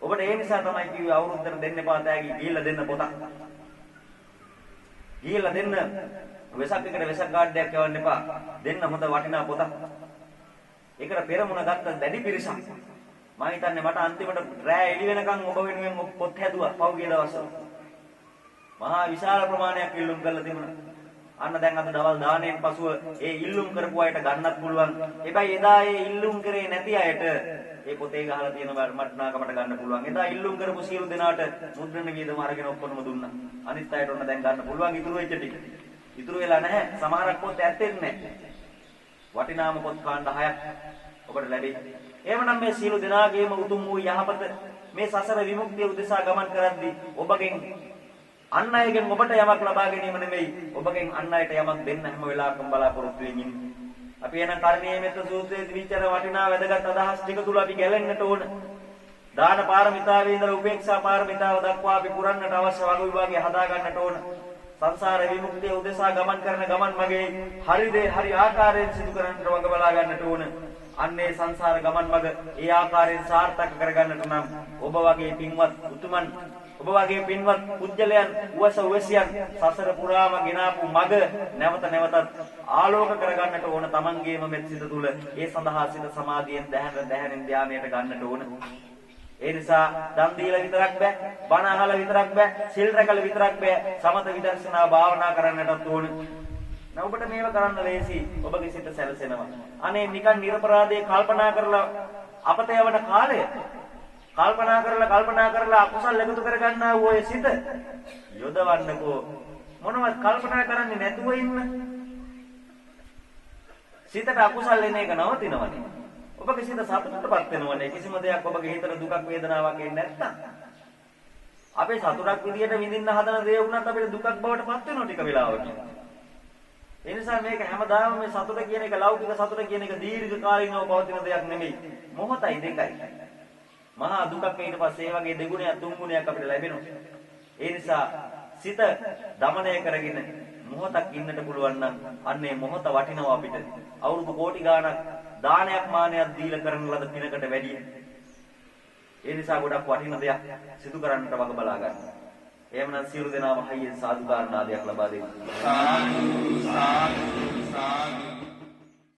Speaker 1: ඔබට ඒ නිසා තමයි කිව්වේ අවුරුද්දට දෙන්න එපා තෑගි ගිහිල්ලා දෙන්න පොතක්. ගිහිල්ලා දෙන්න වෙසක් එකට වෙසක් කාඩ්යක් යවන්න එපා. දෙන්න හොඳ වටිනා පොතක්. ඒකට පෙරමුණ ගත්ත දැඩි පිරිසක්. මම හිතන්නේ මට අන්තිමට රෑ එළි වෙනකන් ඔබ වෙනුවෙන් පොත් හැදුවා පහුගිය දවස්වල. මහා විශාල ප්‍රමාණයක් ඉල්ලුම් කරලා තිබුණා. අන්න දැන් අද දවල් දාණයෙන් පසුව ඒ ඉල්ලුම් කරපු අයට ගන්නත් පුළුවන්. හැබැයි එදා ඒ ඉල්ලුම් කරේ නැති අයට ඒ පොතේ ගහලා තියෙන මට්නාකමට ගන්න පුළුවන්. එදා ඉල්ලුම් කරපු සියලු දෙනාට මුද්‍රණ වියදම අරගෙන ඔක්කොම දුන්නා. අනිත් අයට ඔන්න දැන් ගන්න පුළුවන් ඉතුරු වෙච්ච ටික. ඉතුරු වෙලා නැහැ. සමහරක් පොත් ඇත්තෙත් නැහැ. වටිනාම පොත් කාණ්ඩ 6ක් ඔබට ලැබෙයි. එහෙමනම් මේ සියලු දෙනාගේම උතුම් වූ යහපත මේ සසර විමුක්තිය උදෙසා ගමන් කරද්දී ඔබගෙන් අන් අයගෙන් ඔබට යමක් ලබා ගැනීම නෙමෙයි ඔබගෙන් අන් අයට යමක් දෙන්න හැම වෙලාවකම බලාපොරොත්තු වෙමින් අපි එන කර්ණීය මෙත්ත සූත්‍රයේ විචාර වටිනා වැදගත් අදහස් ටික තුල අපි ගැලෙන්නට ඕන. දාන පාරමිතාවේ ඉඳලා උපේක්ෂා පාරමිතාව දක්වා අපි පුරන්නට අවශ්‍ය වග විභාගය හදා ගන්නට ඕන. සංසාර විමුක්තිය උදෙසා ගමන් කරන ගමන් මගේ හරි දේ හරි ආකාරයෙන් සිදු කරන්නට වග බලා ගන්නට ඕන. අන්නේ සංසාර ගමන් මඟ ඒ ආකාරයෙන් සාර්ථක කරගන්නට නම් ඔබ වගේ පින්වත් උතුමන් ඔබ වගේ පින්වත් පුජ්‍යලයන් උවසියන් සසර පුරාම ගෙනාපු මඟ නැවත නැවතත් ආලෝක කරගන්නට ඕන. තමන්ගේම මෙත් සිත තුළ ඒ සඳහා සිත සමාධියෙන් දැහැරෙන් ධානයට ගන්නට ඕන. ඒ නිසා දන් දීලා විතරක් බෑ, බණ අහලා විතරක් බෑ, සිල් රැකලා විතරක් බෑ, සමත විදර්ශනා භාවනා කරන්නටත් ඕන. ඔබට මේව කරන්න ලේසි. ඔබගේ සිත සැලසෙනවා. අනේ නිකන් නිර්පරාදේ කල්පනා කරලා අපත යවන කාලය කල්පනා කරලා අකුසල් එකතු කරගන්නා වූ ඔය සිත යොදවන්නකෝ. මොනවත් කල්පනා කරන්නේ නැතුව ඉන්න. සිතට අකුසල් එන එක නවතිනවනේ. ඔබගේ සිත සතුටටපත් වෙනවනේ. කිසිම දෙයක් ඔබගේ හිතට දුකක් වේදනාවක් එන්නේ නැත්තම්. අපේ සතුටක් විදියට විඳින්න හදන දේ වුණත් අපිට දුකක් බවට පත් වෙනවා ටික වෙලාවකින්. ඒ නිසා මේක හැමදාම මේ සතුට කියන එක ලෞකික සතුට කියන එක දීර්ඝ කාලිනව පවතින දෙයක් නෙමෙයි. මොහොතයි දෙකයි. මහා දුකක් ඊට පස්සේ ඒ වගේ දෙගුණයක් තුන් ගුණයක් අපිට ලැබෙනවා. ඒ නිසා සිත দমনය කරගෙන මොහොතක් ඉන්නට පුළුවන් නම් අන්නේ මොහොත වටිනවා අපිට. අවුරුදු කෝටි ගාණක් දානයක් මානයක් දීලා කරන ලද පිනකට වැඩිය. ඒ නිසා ගොඩක් වටින දෙයක් සිදු කරන්නට වග බලා ගන්න. එහෙමනම් සියලු දෙනාම හයියෙන් සාදුකාරණාදයක් ලබා දෙන්න. සාදු සාදු සාදු